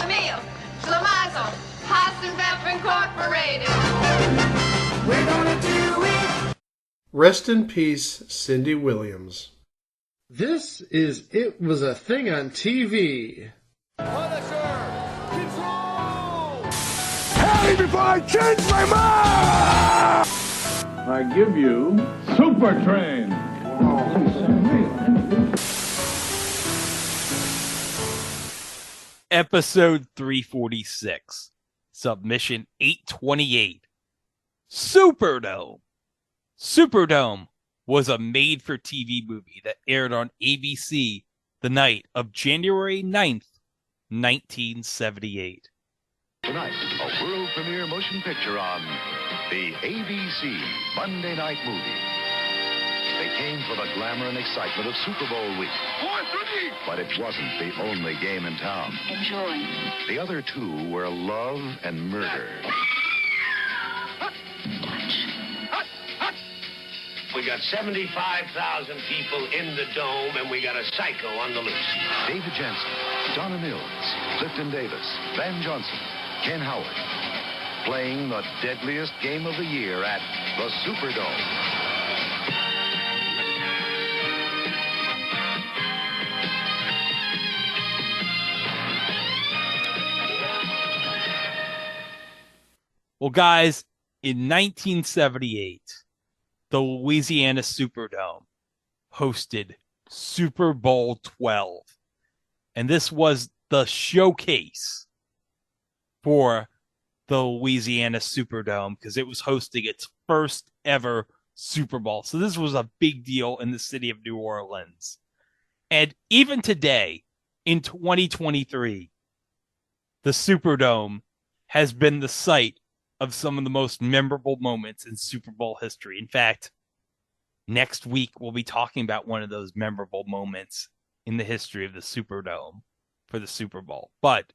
Schlemiel, Schlemazel, Hassenwerf Incorporated. We're gonna do it. Rest in peace, Cindy Williams. This is It Was a Thing on TV. Punisher! Control! Hey, before I change my mind! I give you Super Train. Episode 346, Submission 828, Superdome. Superdome was a made-for-TV movie that aired on ABC the night of January 9th, 1978. Tonight, a world premiere motion picture on the ABC Monday Night Movie. They came for the glamour and excitement of Super Bowl week. 4-3! But it wasn't the only game in town. Enjoy. The other two were love and murder. We got 75,000 people in the dome, and we got a psycho on the loose. David Jensen, Donna Mills, Clifton Davis, Van Johnson, Ken Howard, playing the deadliest game of the year at the Superdome. Well, guys, in 1978, the Louisiana Superdome hosted Super Bowl 12. And this was the showcase for the Louisiana Superdome because it was hosting its first ever Super Bowl. So this was a big deal in the city of New Orleans. And even today, in 2023, the Superdome has been the site of some of the most memorable moments in Super Bowl history. In fact, next week we'll be talking about one of those memorable moments in the history of the Superdome for the Super Bowl. But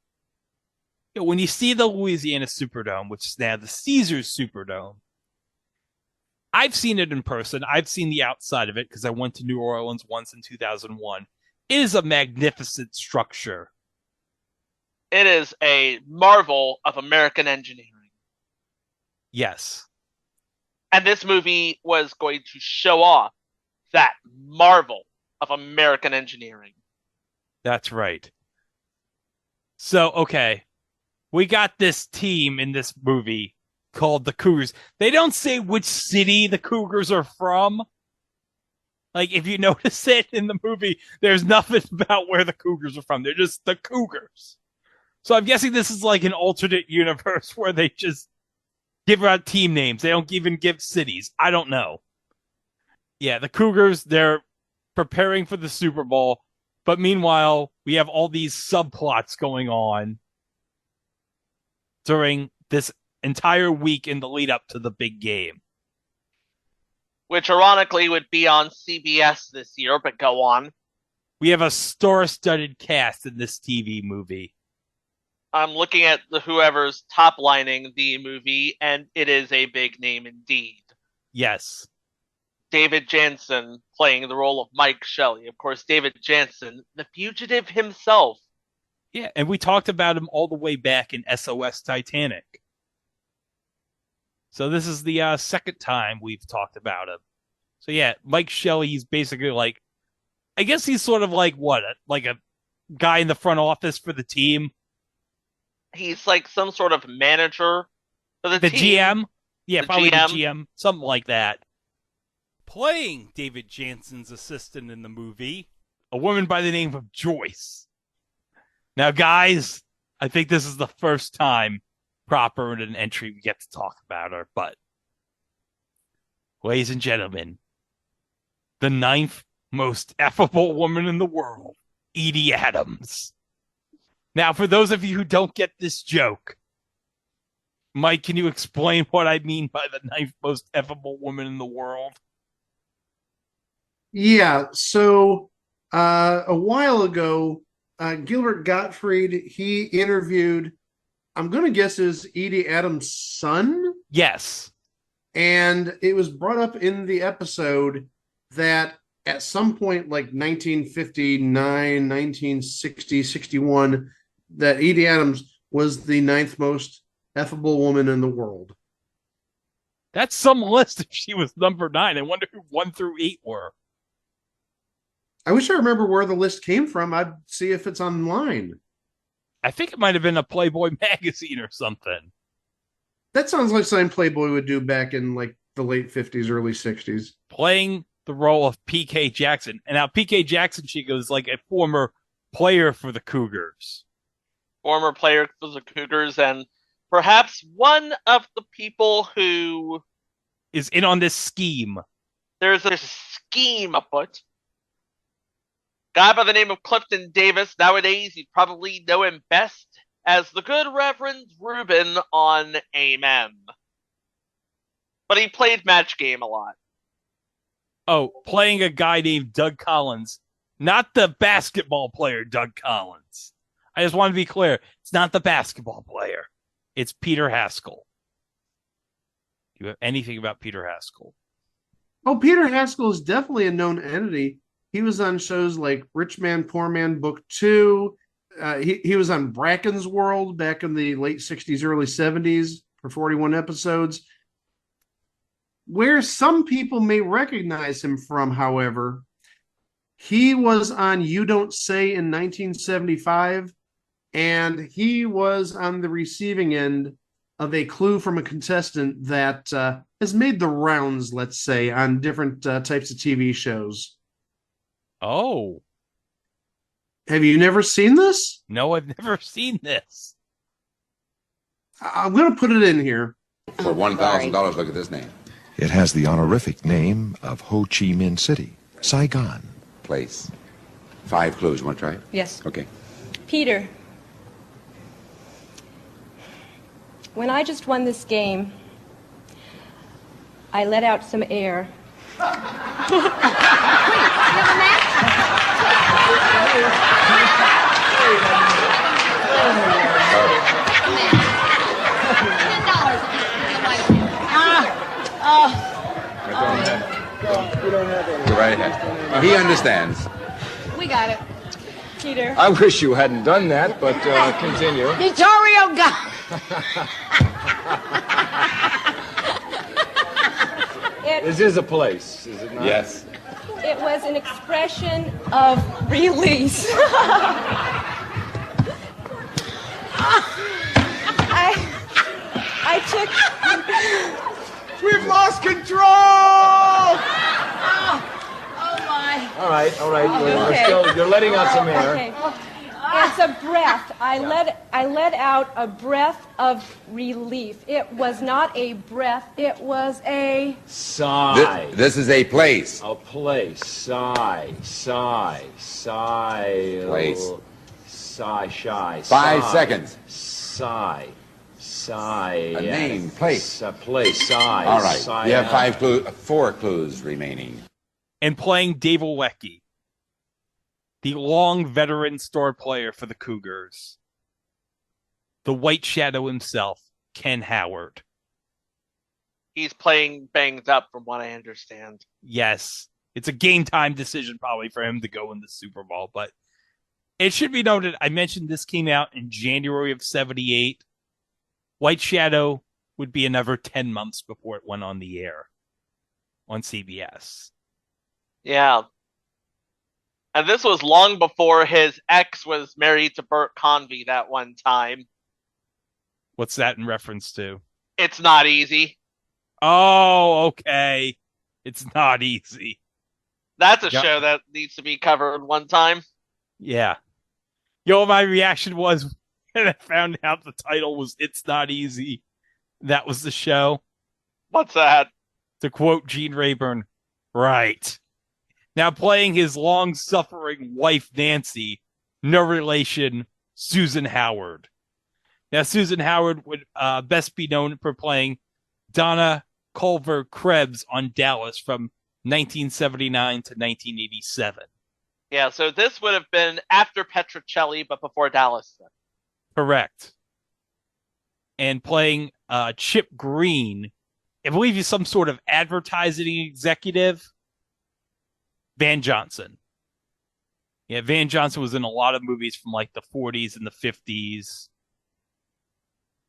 when you see the Louisiana Superdome, which is now the Caesars Superdome, I've seen it in person. I've seen the outside of it because I went to New Orleans once in 2001. It is a magnificent structure. It is a marvel of American engineering. Yes. And this movie was going to show off that marvel of American engineering. That's right. So, okay. We got this team in this movie called the Cougars. They don't say which city the Cougars are from. Like, if you notice it in the movie, there's nothing about where the Cougars are from. They're just the Cougars. So I'm guessing this is like an alternate universe where they just give out team names. They don't even give cities. I don't know. Yeah, the Cougars, they're preparing for the Super Bowl. But meanwhile, we have all these subplots going on during this entire week in the lead up to the big game. Which ironically would be on CBS this year, but go on. We have a star-studded cast in this TV movie. I'm looking at whoever's top lining the movie, and it is a big name indeed. Yes. David Jansen playing the role of Mike Shelley. Of course, David Jansen, the fugitive himself. Yeah, and we talked about him all the way back in SOS Titanic. So this is the second time we've talked about him. So yeah, Mike Shelley, he's basically like, I guess he's sort of like what? Like a guy in the front office for the team? He's like some sort of manager for the team. GM? Yeah, the probably GM. the GM. Something like that. Playing David Jansen's assistant in the movie, a woman by the name of Joyce. Now, guys, I think this is the first time proper in an entry we get to talk about her, but ladies and gentlemen, the 9th most effable woman in the world, Edie Adams. Now, for those of you who don't get this joke, Mike, can you explain what I mean by the 9th most effable woman in the world? Yeah, so a while ago, Gilbert Gottfried, he interviewed, I'm going to guess is Edie Adams' son? Yes. And it was brought up in the episode that at some point, like 1959, 1960, 61, that Edie Adams was the 9th most effable woman in the world. That's some list if she was number 9. I wonder who 1 through 8 were. I wish I remember where the list came from. I'd see if it's online. I think it might have been a Playboy magazine or something. That sounds like something Playboy would do back in like the late 50s, early 60s. Playing the role of P.K. Jackson. And now P.K. Jackson, she goes like a former player for the Cougars. Former player for the Cougars, and perhaps one of the people who is in on this scheme. There's a scheme afoot. Guy by the name of Clifton Davis. Nowadays, you'd probably know him best as the good Reverend Reuben on Amen. But he played Match Game a lot. Oh, playing a guy named Doug Collins. Not the basketball player Doug Collins. I just want to be clear. It's not the basketball player. It's Peter Haskell. Do you have anything about Peter Haskell? Oh, Peter Haskell is definitely a known entity. He was on shows like Rich Man, Poor Man, Book 2. He was on Bracken's World back in the late 60s, early 70s for 41 episodes. Where some people may recognize him from, however, he was on You Don't Say in 1975, and he was on the receiving end of a clue from a contestant that has made the rounds, let's say, on different types of TV shows. Oh. Have you never seen this? No, I've never seen this. I'm going to put it in here. For $1,000, look at this name. It has the honorific name of Ho Chi Minh City, Saigon. Place. 5 clues. Want to try it? Yes. Okay. Peter, when I just won this game, I let out some air. Wait, you have a match? $10 if you like it. You don't have any. Go right ahead. He understands. We got it. Peter. I wish you hadn't done that, but continue. Vittorio got. This is a place, is it not? Yes. It was an expression of release. I took... We've lost control! Oh my. All right. We're Okay. still, you're letting out some air. Okay. It's a breath. I let out a breath of relief. It was not a breath. It was a Sigh. This is a place. A place. Sigh. Place. Sigh. Shy. 5 seconds. Sigh. A name. Place. A place. Sigh. All right. Sigh. You have 4 clues remaining. And playing Dave Olecki, the long veteran star player for the Cougars. The White Shadow himself, Ken Howard. He's playing banged up from what I understand. Yes. It's a game time decision probably for him to go in the Super Bowl, but it should be noted, I mentioned this came out in January of 78. White Shadow would be another 10 months before it went on the air on CBS. Yeah. And this was long before his ex was married to Burt Convey that one time. What's that in reference to? It's Not Easy. Oh, okay. It's Not Easy. That's a show that needs to be covered one time. Yeah. You know what my reaction was when I found out the title was It's Not Easy? That was the show. What's that? To quote Gene Rayburn, right. Now playing his long-suffering wife, Nancy, no relation, Susan Howard. Now, Susan Howard would best be known for playing Donna Culver Krebs on Dallas from 1979 to 1987. Yeah, so this would have been after Petrocelli, but before Dallas. Correct. And playing Chip Green, I believe he's some sort of advertising executive, Van Johnson. Yeah, Van Johnson was in a lot of movies from like the 40s and the 50s.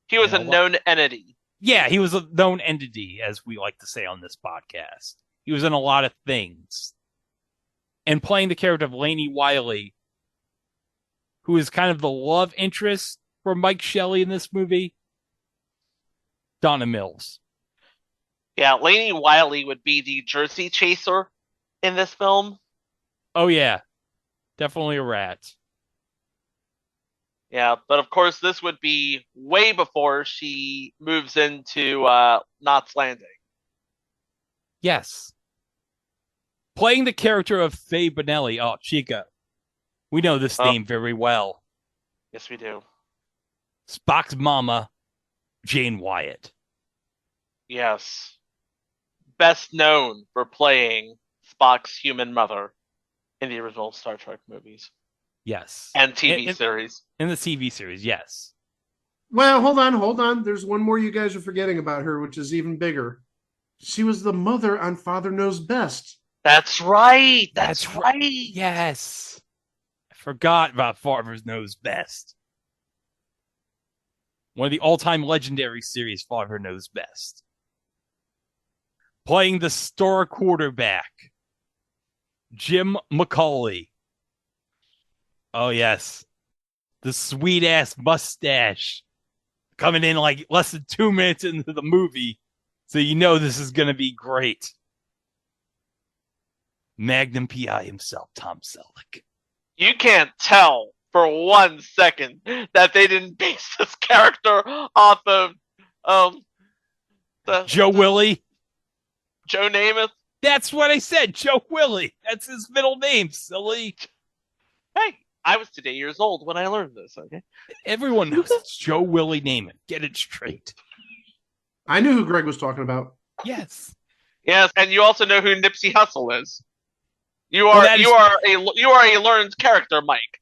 He was a known entity. Yeah, he was a known entity, as we like to say on this podcast. He was in a lot of things. And playing the character of Lainey Wiley, who is kind of the love interest for Mike Shelley in this movie, Donna Mills. Yeah, Lainey Wiley would be the Jersey chaser in this film. Oh, yeah. Definitely a rat. Yeah, but of course this would be way before she moves into Knots Landing. Yes. Playing the character of Faye Bonelli. Oh, Chica. We know this name very well. Yes, we do. Spock's mama, Jane Wyatt. Yes. Best known for playing Spock's human mother in the original Star Trek movies. Yes. And TV series. In the TV series, yes. Well, hold on. There's one more you guys are forgetting about her, which is even bigger. She was the mother on Father Knows Best. That's right. That's right. Yes. I forgot about Father Knows Best. One of the all-time legendary series, Father Knows Best. Playing the star quarterback, Jim McCauley. Oh, yes. The sweet-ass mustache. Coming in like less than 2 minutes into the movie. So you know this is going to be great. Magnum PI himself, Tom Selleck. You can't tell for 1 second that they didn't base this character off of Joe Willie. Joe Namath. That's what I said, Joe Willie. That's his middle name, silly. Hey, I was today years old when I learned this, okay? Everyone knows it's Joe Willie Namath. Get it straight. I knew who Greg was talking about. Yes. Yes, and you also know who Nipsey Hussle is. You are a learned character, Mike.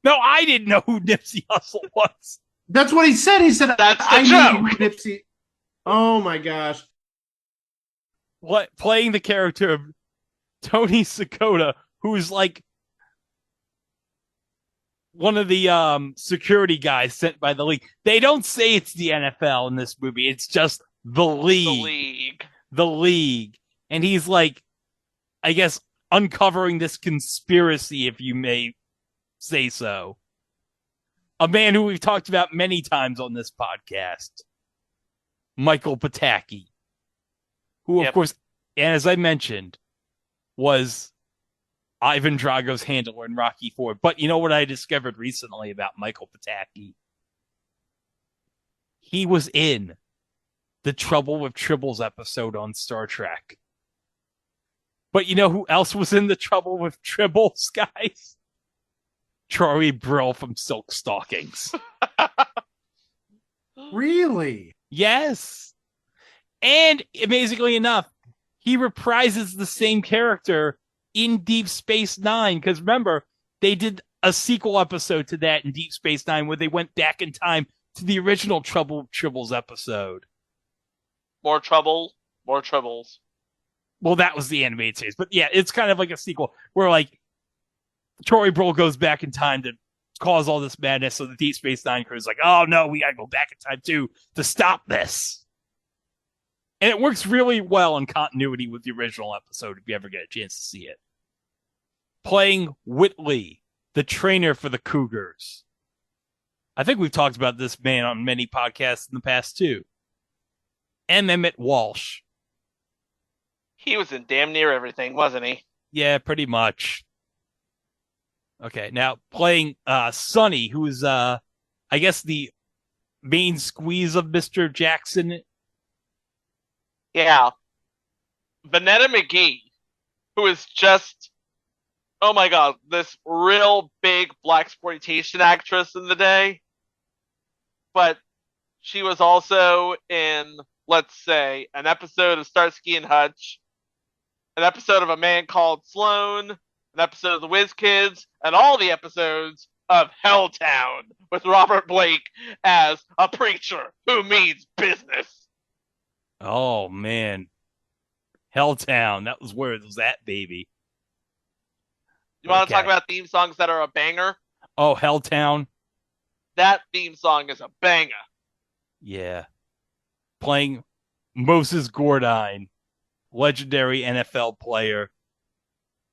No, I didn't know who Nipsey Hussle was. That's what he said. He said that's I the knew joke. who Nipsey. Oh my gosh. What playing the character of Tony Sakota, who's like one of the security guys sent by the league. They don't say it's the NFL in this movie. It's just the league. The league. And he's like, I guess, uncovering this conspiracy, if you may say so. A man who we've talked about many times on this podcast. Michael Pataki. Who, of course, and as I mentioned, was Ivan Drago's handler in Rocky IV. But you know what I discovered recently about Michael Pataki? He was in the Trouble with Tribbles episode on Star Trek. But you know who else was in the Trouble with Tribbles, guys? Troy Brill from Silk Stockings. Really? Yes. And amazingly enough, he reprises the same character in Deep Space Nine. Because remember, they did a sequel episode to that in Deep Space Nine where they went back in time to the original Trouble with Tribbles episode. More trouble, more troubles. Well, that was the animated series. But yeah, it's kind of like a sequel where like Troy Brill goes back in time to cause all this madness. So the Deep Space Nine crew is like, oh no, we gotta go back in time too to stop this. And it works really well in continuity with the original episode if you ever get a chance to see it. Playing Whitley, the trainer for the Cougars. I think we've talked about this man on many podcasts in the past too. M. Emmett Walsh. He was in damn near everything, wasn't he? Yeah, pretty much. Okay, now playing Sonny, who's I guess the main squeeze of Mr. Jackson. Yeah. Vanetta McGee, who is just, oh my god, this real big blaxploitation actress in the day. But she was also in, let's say, an episode of Starsky and Hutch, an episode of A Man Called Sloan, an episode of The Whiz Kids, and all the episodes of Helltown with Robert Blake as a preacher who means business. Oh, man. Helltown. That was where it was at, baby. You want to talk Okay. about theme songs that are a banger? Oh, Helltown. That theme song is a banger. Yeah. Playing Moses Gordine, legendary NFL player,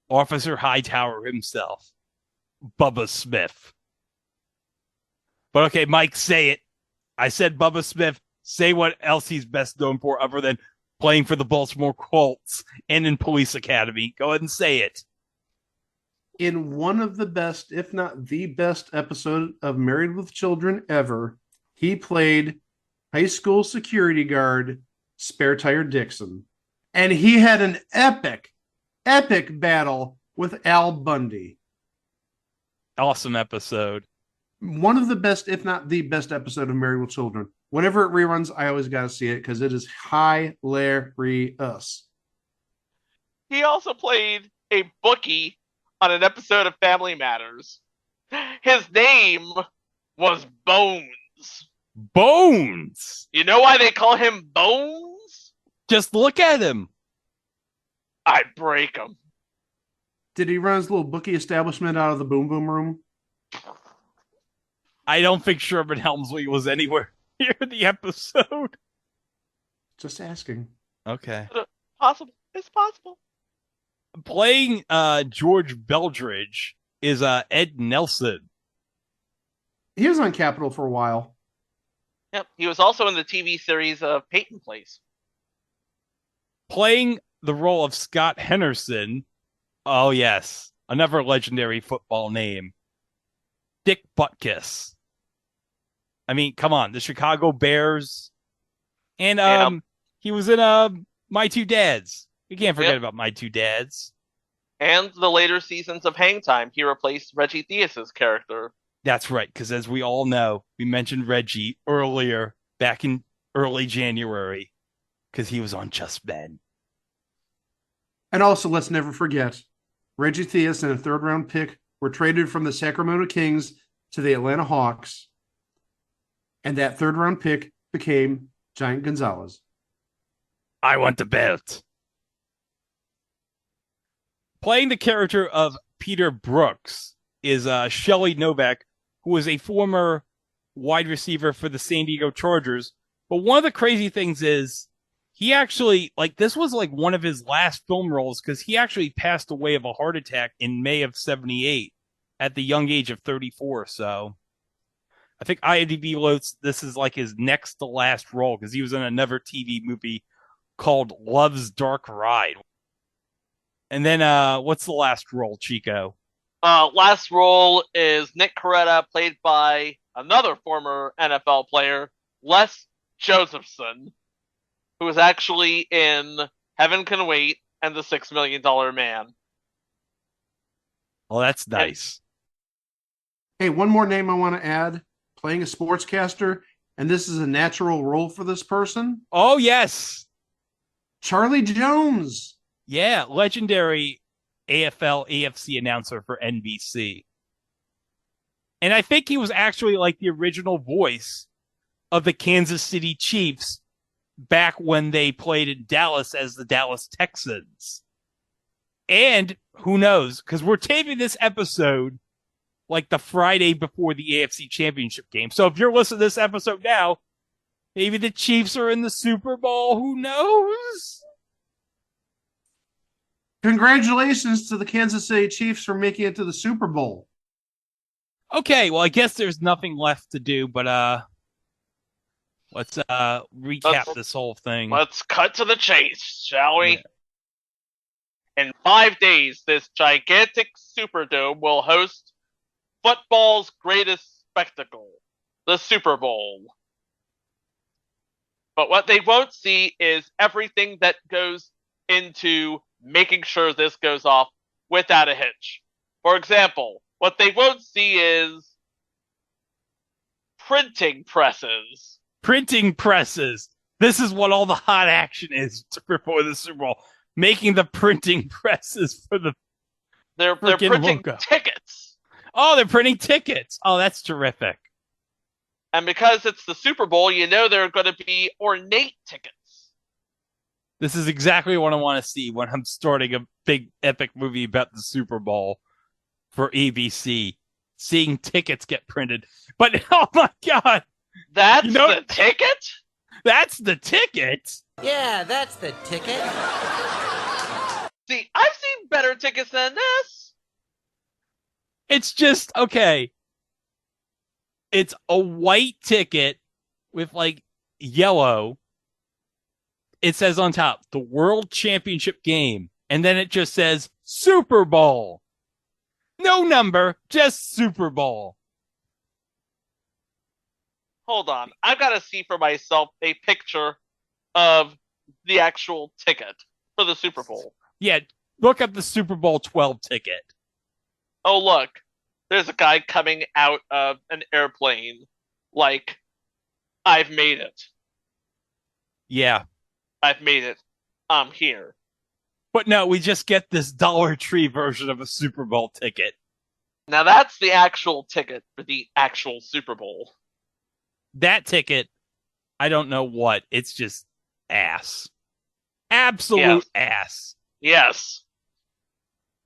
Officer Hightower himself, Bubba Smith. But okay, Mike, say it. I said Bubba Smith. Say what else he's best known for other than playing for the Baltimore Colts and in Police Academy. Go ahead and say it. In one of the best, if not the best episode of Married with Children ever, he played high school security guard Spare Tire Dixon. And he had an epic battle with Al Bundy. Awesome episode. One of the best, if not the best episode of Married with Children. Whenever it reruns, I always got to see it because it is hilarious. He also played a bookie on an episode of Family Matters. His name was Bones. Bones! You know why they call him Bones? Just look at him. I'd break him. Did he run his little bookie establishment out of the Boom Boom Room? I don't think Sherman Helmsley was anywhere near the episode. Just asking. Okay. Possible. It's possible. Playing George Beldridge is Ed Nelson. He was on Capitol for a while. Yep. He was also in the TV series of Peyton Place. Playing the role of Scott Henderson. Oh, yes. Another legendary football name. Dick Butkus. I mean, come on. The Chicago Bears. And he was in My Two Dads. You can't forget about My Two Dads. And the later seasons of Hang Time, he replaced Reggie Theus's character. That's right, because as we all know, we mentioned Reggie earlier, back in early January, because he was on Just Men. And also, let's never forget, Reggie Theus and a third-round pick were traded from the Sacramento Kings to the Atlanta Hawks. And that third-round pick became Giant Gonzalez. I want the belt. Playing the character of Peter Brooks is Shelley Novak, who was a former wide receiver for the San Diego Chargers. But one of the crazy things is he actually, this was one of his last film roles because he actually passed away of a heart attack in May of 1978 at the young age of 34. So I think IMDb notes this is his next to last role because he was in another TV movie called Love's Dark Ride. And then what's the last role, Chico? Last role is Nick Coretta, played by another former NFL player, Les Josephson, who was actually in Heaven Can Wait and The $6 Million Man. Oh, that's nice. Hey, one more name I want to add. Playing a sportscaster, and this is a natural role for this person. Oh, yes. Charlie Jones. Yeah, legendary AFL, AFC announcer for NBC. And I think he was actually the original voice of the Kansas City Chiefs back when they played in Dallas as the Dallas Texans. And who knows, because we're taping this episode the Friday before the AFC Championship game. So if you're listening to this episode now, maybe the Chiefs are in the Super Bowl. Who knows? Congratulations to the Kansas City Chiefs for making it to the Super Bowl. Okay, well, I guess there's nothing left to do, but let's recap this whole thing. Let's cut to the chase, shall we? Yeah. In 5 days, this gigantic Superdome will host football's greatest spectacle, the Super Bowl. But what they won't see is everything that goes into making sure this goes off without a hitch. For example, what they won't see is printing presses. Printing presses. This is what all the hot action is before the Super Bowl. Making the printing presses for the They're printing tickets. Oh, they're printing tickets. Oh, that's terrific. And because it's the Super Bowl, there are going to be ornate tickets. This is exactly what I want to see when I'm starting a big epic movie about the Super Bowl. for ABC, seeing tickets get printed. But oh my God, That's the ticket? That's the ticket? Yeah, that's the ticket. See, I've seen better tickets than this. It's just, okay. It's a white ticket with like yellow. It says on top, the World Championship game. And then it just says Super Bowl. No number, just Super Bowl. Hold on. I've got to see for myself a picture of the actual ticket for the Super Bowl. Yeah, look up the Super Bowl 12 ticket. Oh, look. There's a guy coming out of an airplane like, I've made it. Yeah. I've made it. I'm here. But no, we just get this Dollar Tree version of a Super Bowl ticket. Now that's the actual ticket for the actual Super Bowl. That ticket, I don't know what. It's just ass. Absolute ass. Yes.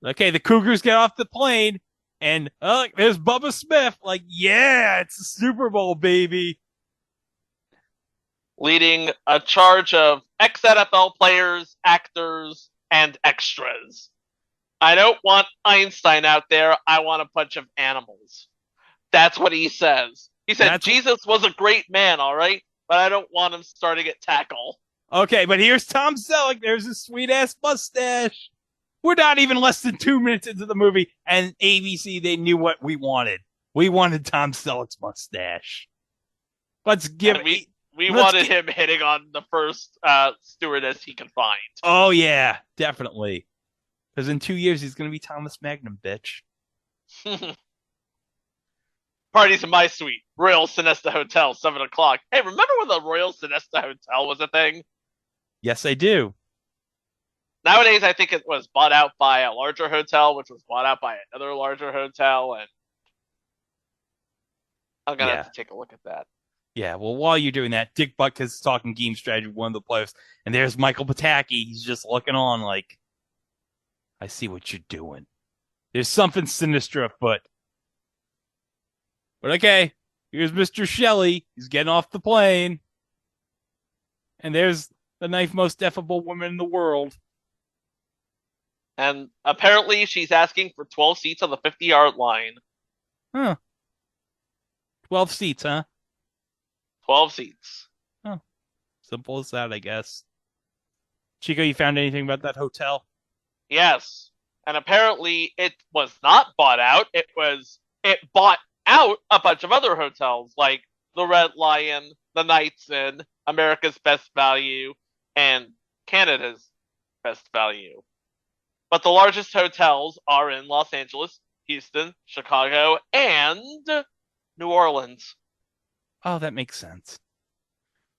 Okay, the Cougars get off the plane, and there's Bubba Smith. Like, yeah, it's the Super Bowl, baby. Leading a charge of ex-NFL players, actors, and extras. I don't want Einstein out there. I want a bunch of animals. That's what he says. He said Jesus was a great man, all right? But I don't want him starting at tackle. Okay, but here's Tom Selleck. There's a sweet-ass mustache. We're not even less than 2 minutes into the movie, and ABC, they knew what we wanted. We wanted Tom Selleck's mustache. Let's give it... We wanted him hitting on the first stewardess he could find. Oh, yeah, definitely. Because in 2 years, he's going to be Thomas Magnum, bitch. Parties in my suite. Royal Sonesta Hotel, 7 o'clock. Hey, remember when the Royal Sonesta Hotel was a thing? Yes, I do. Nowadays, I think it was bought out by a larger hotel, which was bought out by another larger hotel, and I'm going to have to take a look at that. Yeah, well, while you're doing that, Dick Butkus is talking game strategy with one of the players, and there's Michael Pataki. He's just looking on like, I see what you're doing. There's something sinister afoot. But okay, here's Mr. Shelley. He's getting off the plane. And there's the ninth most effable woman in the world. And apparently she's asking for 12 seats on the 50-yard line. Huh. 12 seats, huh? 12 seats. Oh, simple as that, I guess. Chico, you found anything about that hotel? Yes. And apparently it was not bought out. It bought out a bunch of other hotels, like the Red Lion, the Knights Inn, America's Best Value, and Canada's Best Value. But the largest hotels are in Los Angeles, Houston, Chicago, and New Orleans. Oh, that makes sense.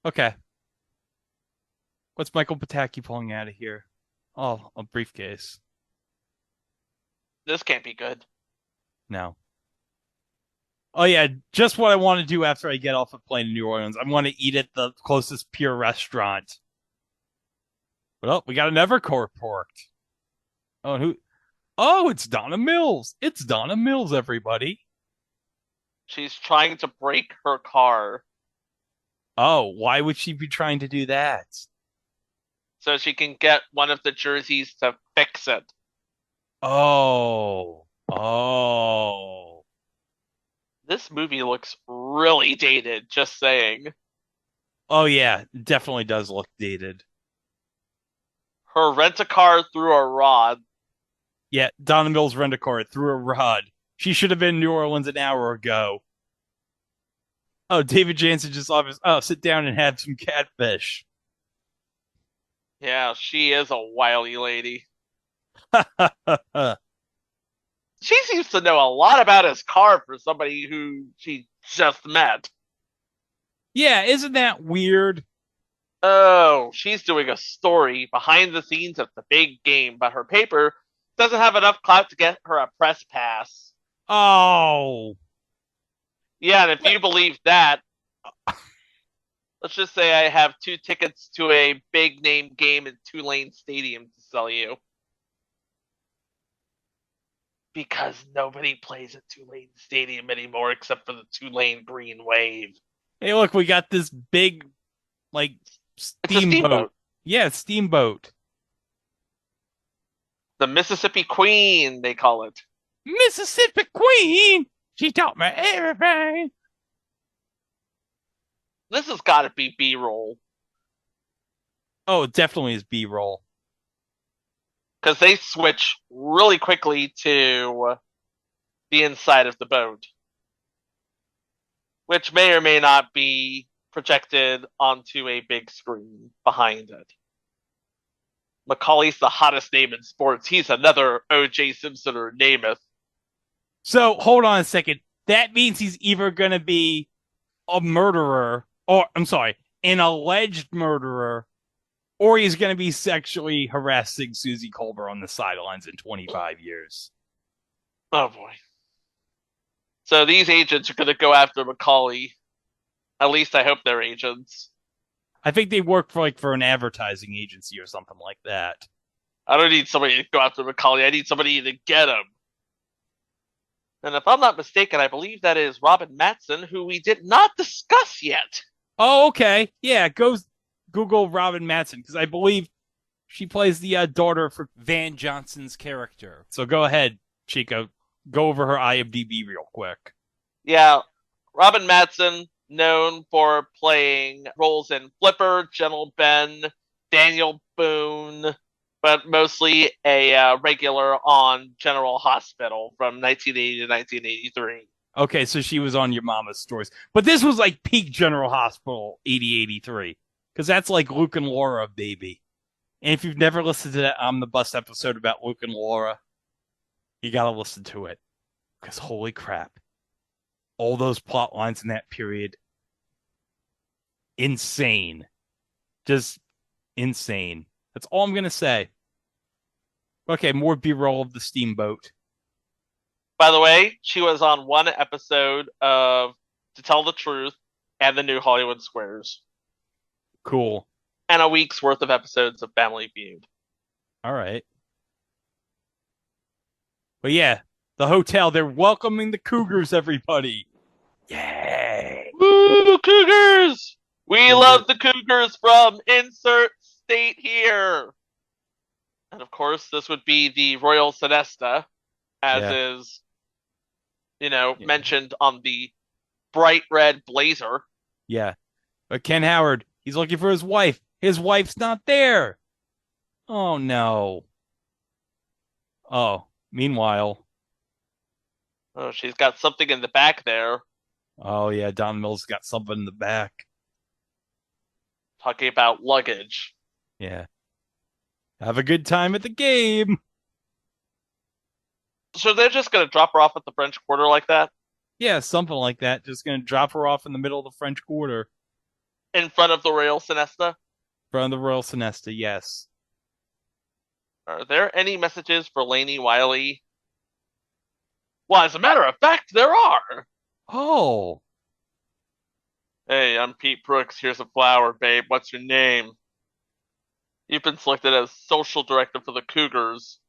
Okay. What's Michael Pataki pulling out of here? Oh, a briefcase. This can't be good. No. Oh, yeah, just what I want to do after I get off a plane in New Orleans. I want to eat at the closest pure restaurant. Well, we got an Evercore port. Oh, who? Oh, it's Donna Mills. It's Donna Mills, everybody. She's trying to break her car. Oh, why would she be trying to do that? So she can get one of the jerseys to fix it. Oh. This movie looks really dated, just saying. Oh, yeah, it definitely does look dated. Her rent-a-car through a rod. Yeah, Donna Mills rent-a-car through a rod. She should have been in New Orleans an hour ago. Oh, David Jansen just offers, sit down and have some catfish. Yeah, she is a wily lady. She seems to know a lot about his car for somebody who she just met. Yeah, isn't that weird? Oh, she's doing a story behind the scenes of the big game, but her paper doesn't have enough clout to get her a press pass. Oh. Yeah, and if you believe that, let's just say I have 2 tickets to a big name game in Tulane Stadium to sell you. Because nobody plays at Tulane Stadium anymore except for the Tulane Green Wave. Hey, look, we got this big, like, steamboat. Yeah, steamboat. The Mississippi Queen, they call it. Mississippi Queen! She taught me everything. This has got to be B-roll. Oh, it definitely is B-roll. Because they switch really quickly to the inside of the boat. Which may or may not be projected onto a big screen behind it. Macaulay's the hottest name in sports. He's another O.J. Simpson or Namath. So, hold on a second. That means he's either going to be a murderer, or, I'm sorry, an alleged murderer, or he's going to be sexually harassing Susie Colbert on the sidelines in 25 years. Oh, boy. So these agents are going to go after Macaulay. At least I hope they're agents. I think they work for an advertising agency or something like that. I don't need somebody to go after Macaulay. I need somebody to get him. And if I'm not mistaken, I believe that is Robin Matson, who we did not discuss yet. Oh, okay. Yeah, go Google Robin Matson, because I believe she plays the daughter for Van Johnson's character. So go ahead, Chico. Go over her IMDb real quick. Yeah, Robin Matson, known for playing roles in Flipper, Gentle Ben, Daniel Boone, but mostly a regular on General Hospital from 1980 to 1983. Okay, so she was on Your Mama's Stories. But this was like peak General Hospital 80-83. Because that's like Luke and Laura, baby. And if you've never listened to that On the Bus episode about Luke and Laura, you gotta listen to it. Because holy crap. All those plot lines in that period. Insane. Just insane. That's all I'm gonna say. Okay, more B-roll of the steamboat. By the way, she was on one episode of To Tell the Truth and the New Hollywood Squares. Cool. And a week's worth of episodes of Family Feud. All right. But yeah, the hotel, they're welcoming the Cougars, everybody. Yay! Woo, Cougars! We love the Cougars from insert state here. And of course, this would be the Royal Sonesta, as is, mentioned on the bright red blazer. Yeah. But Ken Howard, he's looking for his wife. His wife's not there. Oh, no. Oh, meanwhile. Oh, she's got something in the back there. Oh, yeah, Don Mills got something in the back. Talking about luggage. Yeah. Have a good time at the game. So they're just going to drop her off at the French Quarter like that? Yeah, something like that. Just going to drop her off in the middle of the French Quarter. In front of the Royal Sonesta? In front of the Royal Sonesta, yes. Are there any messages for Lainey Wiley? Well, as a matter of fact, there are. Oh. Hey, I'm Pete Brooks. Here's a flower, babe. What's your name? You've been selected as social director for the Cougars.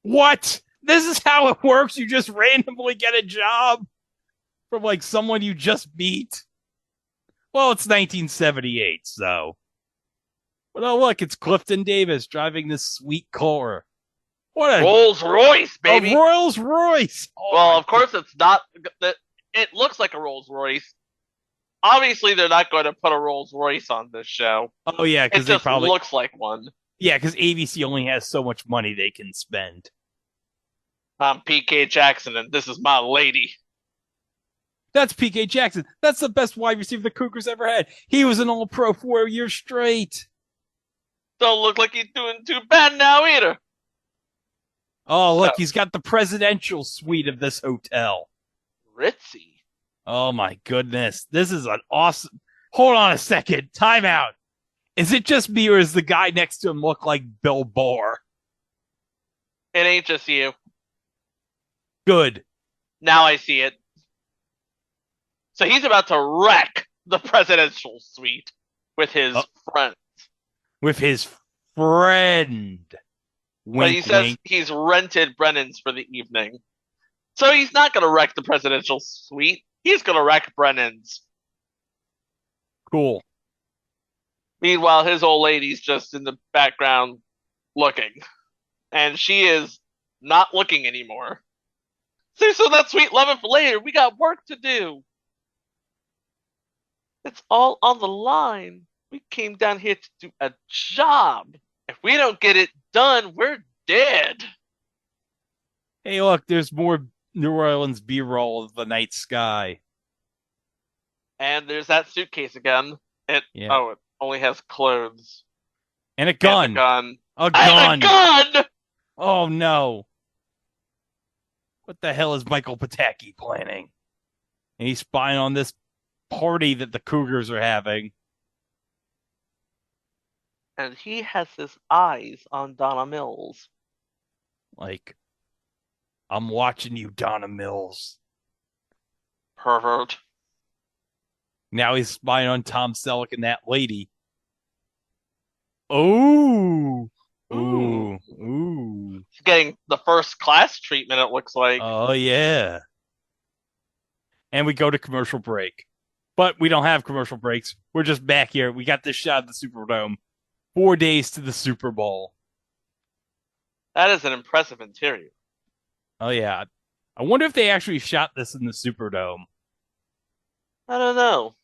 What? This is how it works? You just randomly get a job from like someone you just beat? Well, it's 1978, so. But oh, look, it's Clifton Davis driving this sweet car. What a Rolls Royce, baby! A Rolls Royce! Oh, well, of course it's not. It looks like a Rolls Royce. Obviously, they're not going to put a Rolls Royce on this show. Oh, yeah, because it just looks like one. Yeah, because ABC only has so much money they can spend. I'm PK Jackson, and this is my lady. That's PK Jackson. That's the best wide receiver the Cougars ever had. He was an All-Pro 4 years straight. Don't look like he's doing too bad now either. Oh, look, he's got the presidential suite of this hotel. Ritzy. Oh, my goodness. This is an awesome... Hold on a second. Time out. Is it just me, or does the guy next to him look like Bill Barr? It ain't just you. Good. Now I see it. So he's about to wreck the presidential suite with his friend. With his friend. But he says he's rented Brennan's for the evening. So he's not going to wreck the presidential suite. He's going to wreck Brennan's. Cool. Meanwhile, his old lady's just in the background looking. And she is not looking anymore. So that sweet loving for later. We got work to do. It's all on the line. We came down here to do a job. If we don't get it done, we're dead. Hey, look, there's more New Orleans B-roll of the night sky. And there's that suitcase again. It only has clothes. And a gun. And a gun. A gun. And a gun! Oh, no. What the hell is Michael Pataki planning? And he's spying on this party that the Cougars are having. And he has his eyes on Donna Mills. Like, I'm watching you, Donna Mills. Pervert. Now he's spying on Tom Selleck and that lady. Oh. Ooh. Ooh. He's getting the first class treatment, it looks like. Oh, yeah. And we go to commercial break. But we don't have commercial breaks. We're just back here. We got this shot of the Superdome. 4 days to the Super Bowl. That is an impressive interior. Oh, yeah. I wonder if they actually shot this in the Superdome. I don't know.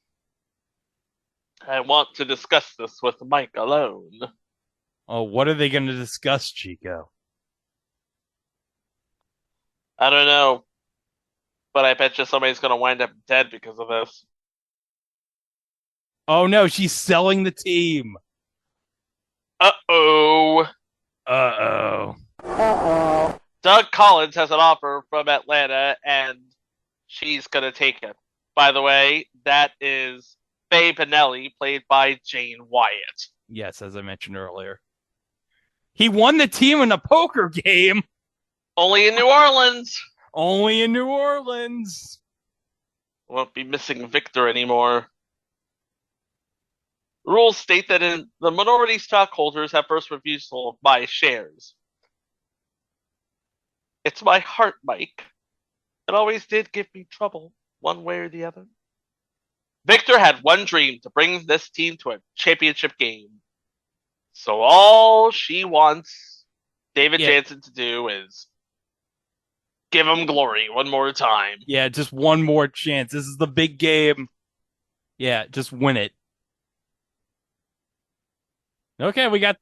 I want to discuss this with Mike alone. Oh, what are they going to discuss, Chico? I don't know. But I bet you somebody's going to wind up dead because of this. Oh, no, she's selling the team. Uh-oh. Uh-oh. Uh-oh. Doug Collins has an offer from Atlanta, and she's going to take it. By the way, that is Faye Pinelli, played by Jane Wyatt. Yes, as I mentioned earlier. He won the team in a poker game. Only in New Orleans. Only in New Orleans. Won't be missing Victor anymore. Rules state that the minority stockholders have first refusal of my shares. It's my heart, Mike. It always did give me trouble, one way or the other. Victor had one dream, to bring this team to a championship game. So all she wants David Jansen to do is give him glory one more time. Yeah, just one more chance. This is the big game. Yeah, just win it. Okay, we got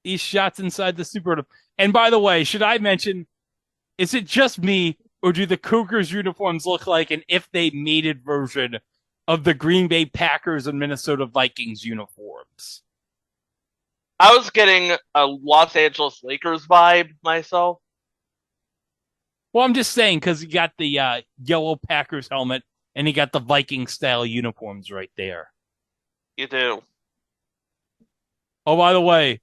these shots inside the Superdome. And by the way, should I mention, is it just me, or do the Cougars uniforms look like an if they mated version of the Green Bay Packers and Minnesota Vikings uniforms? I was getting a Los Angeles Lakers vibe myself. Well, I'm just saying, because you got the yellow Packers helmet, and you got the Viking-style uniforms right there. You do. Oh, by the way,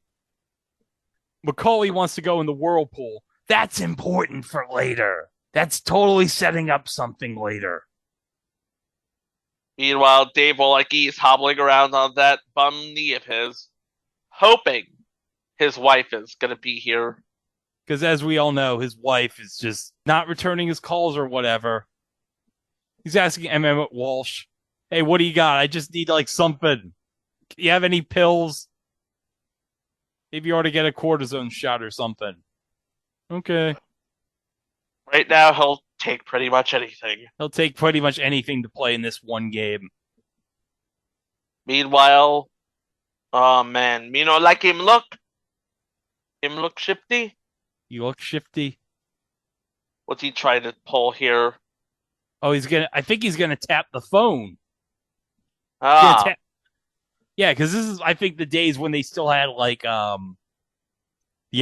Macaulay wants to go in the whirlpool. That's important for later. That's totally setting up something later. Meanwhile, Dave Wolecki is hobbling around on that bum knee of his, hoping his wife is going to be here. Because as we all know, his wife is just not returning his calls or whatever. He's asking Emmett Walsh, hey, what do you got? I just need like something. Do you have any pills? Maybe you ought to get a cortisone shot or something. Okay. Right now, he'll take pretty much anything. He'll take pretty much anything to play in this one game. Meanwhile, oh man, you know, like him look shifty. You look shifty. What's he trying to pull here? Oh, I think he's gonna tap the phone. Ah. Yeah, because this is, I think, the days when they still had like the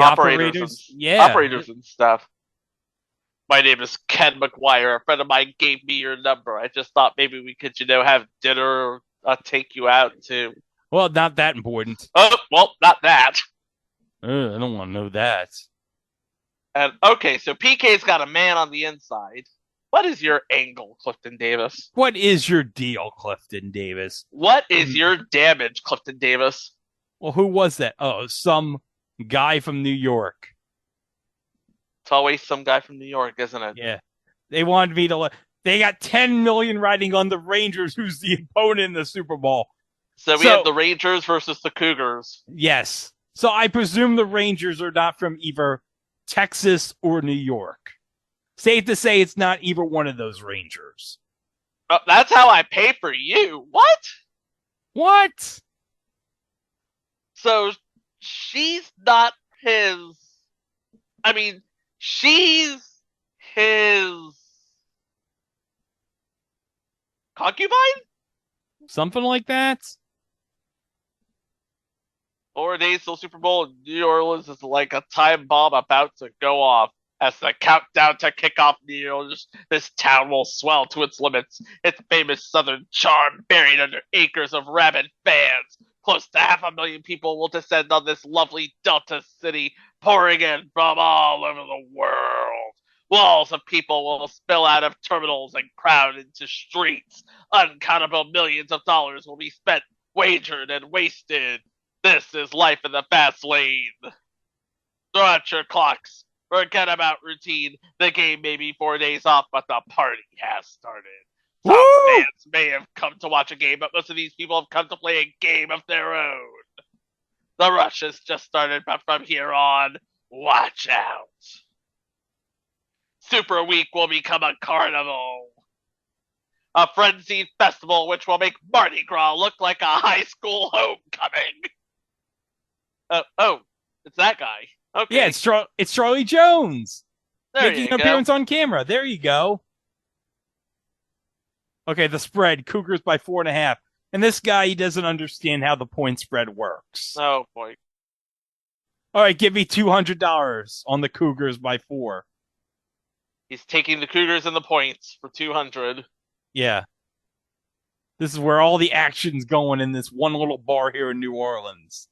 operators operators and stuff. My name is Ken McGuire. A friend of mine gave me your number. I just thought maybe we could, have dinner or take you out too. Well, not that important. Oh, well, not that. I don't want to know that. And okay, so PK's got a man on the inside. What is your angle, Clifton Davis? What is your deal, Clifton Davis? What is your damage, Clifton Davis? Well, who was that? Oh, some guy from New York. It's always some guy from New York, isn't it? Yeah. They wanted me to. They got 10 million riding on the Rangers, who's the opponent in the Super Bowl. So we have the Rangers versus the Cougars. Yes. So I presume the Rangers are not from either Texas or New York. Safe to say it's not either one of those Rangers. Oh, that's how I pay for you. What? What? So she's not his. I mean, she's his concubine? Something like that? 4 days till Super Bowl in New Orleans is like a time bomb about to go off. As the countdown to kick off New Orleans, this town will swell to its limits. Its famous southern charm buried under acres of rabid fans. Close to 500,000 people will descend on this lovely Delta city, pouring in from all over the world. Walls of people will spill out of terminals and crowd into streets. Uncountable millions of dollars will be spent, wagered, and wasted. This is life in the fast lane. Throw out your clocks. Forget about routine. The game may be 4 days off, but the party has started. Some fans may have come to watch a game, but most of these people have come to play a game of their own. The rush has just started, but from here on, watch out. Super Week will become a carnival. A frenzied festival which will make Mardi Gras look like a high school homecoming. Oh, it's that guy. Okay. Yeah, it's Charlie Jones. There making you an go. appearance on camera. There you go. Okay, the spread. Cougars by 4.5. And this guy, he doesn't understand how the point spread works. Oh, boy. All right, give me $200 on the Cougars by 4. He's taking the Cougars and the points for 200. Yeah. This is where all the action's going in this one little bar here in New Orleans.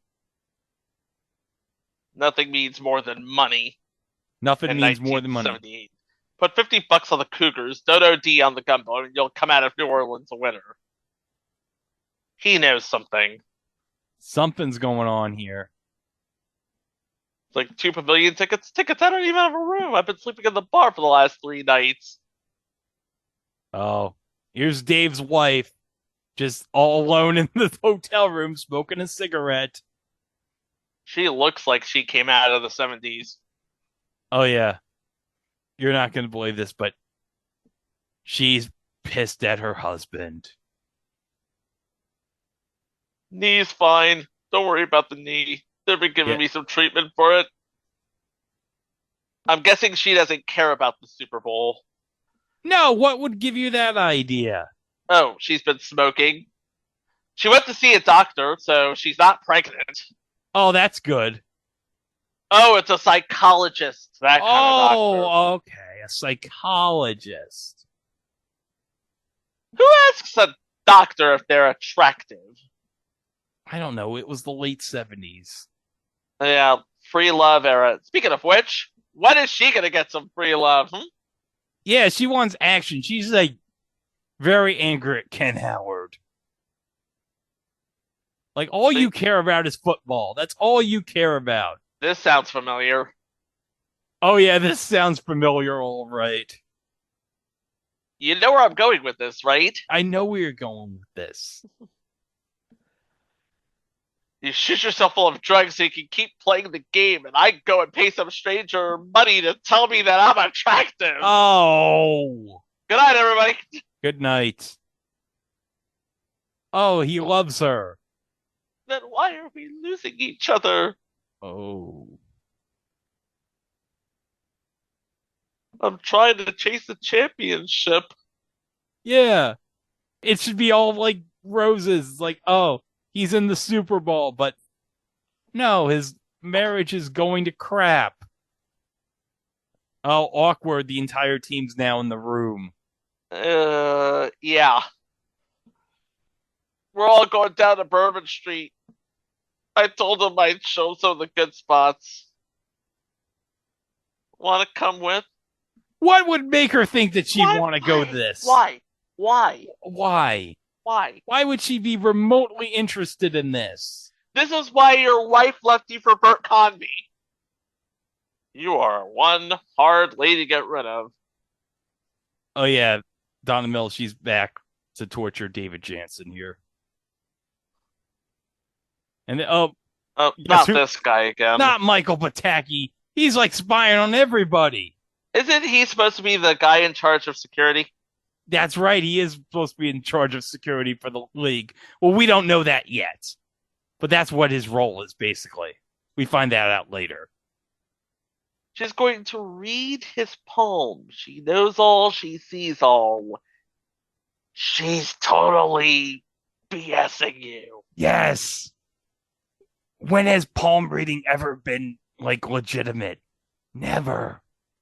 Nothing means more than money. Nothing means more than money. 1978. Put $50 on the Cougars, don't OD on the gumbo, and you'll come out of New Orleans a winner. He knows something. Something's going on here. It's like 2 pavilion tickets. Tickets, I don't even have a room. I've been sleeping in the bar for the last 3 nights. Oh, here's Dave's wife, just all alone in the hotel room, smoking a cigarette. She looks like she came out of the 70s. Oh, yeah. You're not going to believe this, but she's pissed at her husband. Knee's fine. Don't worry about the knee. They've been giving me some treatment for it. I'm guessing she doesn't care about the Super Bowl. No, what would give you that idea? Oh, she's been smoking. She went to see a doctor, so she's not pregnant. Oh, that's good. Oh, it's a psychologist. That kind of doctor. Oh, okay. A psychologist. Who asks a doctor if they're attractive? I don't know. It was the late 70s. Yeah, free love era. Speaking of which, when is she going to get some free love? Yeah, she wants action. She's like very angry at Ken Howard. Like, all you care about is football. That's all you care about. This sounds familiar. Oh, yeah, this sounds familiar, all right. You know where I'm going with this, right? I know where you're going with this. You shoot yourself full of drugs so you can keep playing the game, and I go and pay some stranger money to tell me that I'm attractive. Oh. Good night, everybody. Good night. Oh, he loves her. Then why are we losing each other? Oh. I'm trying to chase the championship. Yeah. It should be all like roses. Like, oh, he's in the Super Bowl, but no, his marriage is going to crap. Oh, awkward. The entire team's now in the room. Yeah. We're all going down to Bourbon Street. I told him I'd show some of the good spots. Want to come with? What would make her think that she'd want to go this? Why? Why? Why? Why? Why would she be remotely interested in this? This is why your wife left you for Bert Convy. You are one hard lady to get rid of. Oh, yeah. Donna Mills, she's back to torture David Jansen here. And not this guy again. Not Michael Pataki. He's like spying on everybody. Isn't he supposed to be the guy in charge of security? That's right. He is supposed to be in charge of security for the league. Well, we don't know that yet. But that's what his role is, basically. We find that out later. She's going to read his palm. She knows all, she sees all. She's totally BSing you. Yes. When has palm reading ever been, like, legitimate? Never.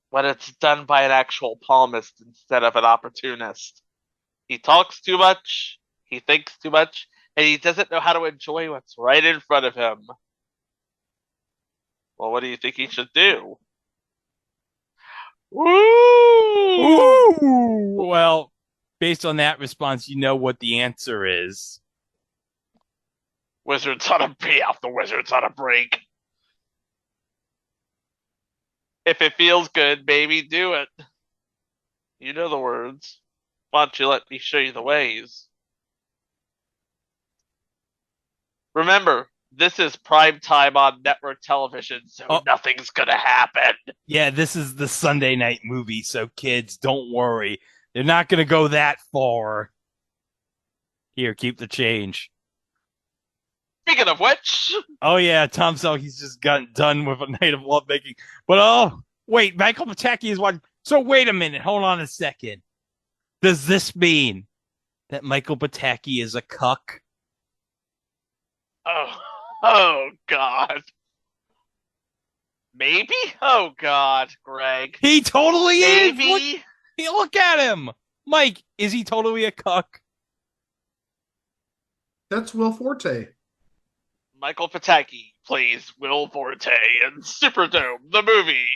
When it's done by an actual palmist instead of an opportunist. He talks too much, he thinks too much, and he doesn't know how to enjoy what's right in front of him. Well, what do you think he should do? Ooh! Well, based on that response, you know what the answer is. Wizards on a be out the wizards on a break. If it feels good, baby, do it. You know the words. Why don't you let me show you the ways? Remember, this is prime time on network television, so nothing's gonna happen. Yeah, this is the Sunday night movie, so kids, don't worry. They're not gonna go that far. Here, keep the change. Speaking of which... Oh yeah, Tom Selleck's just gotten done with A Night of Lovemaking. But wait, Michael Pataki is watching. So wait a minute, hold on a second. Does this mean that Michael Pataki is a cuck? Oh God. Maybe? Oh God, Greg. He totally is! Maybe? Look at him! Mike, is he totally a cuck? That's Will Forte. Michael Pataki plays Will Forte in Superdome, the movie.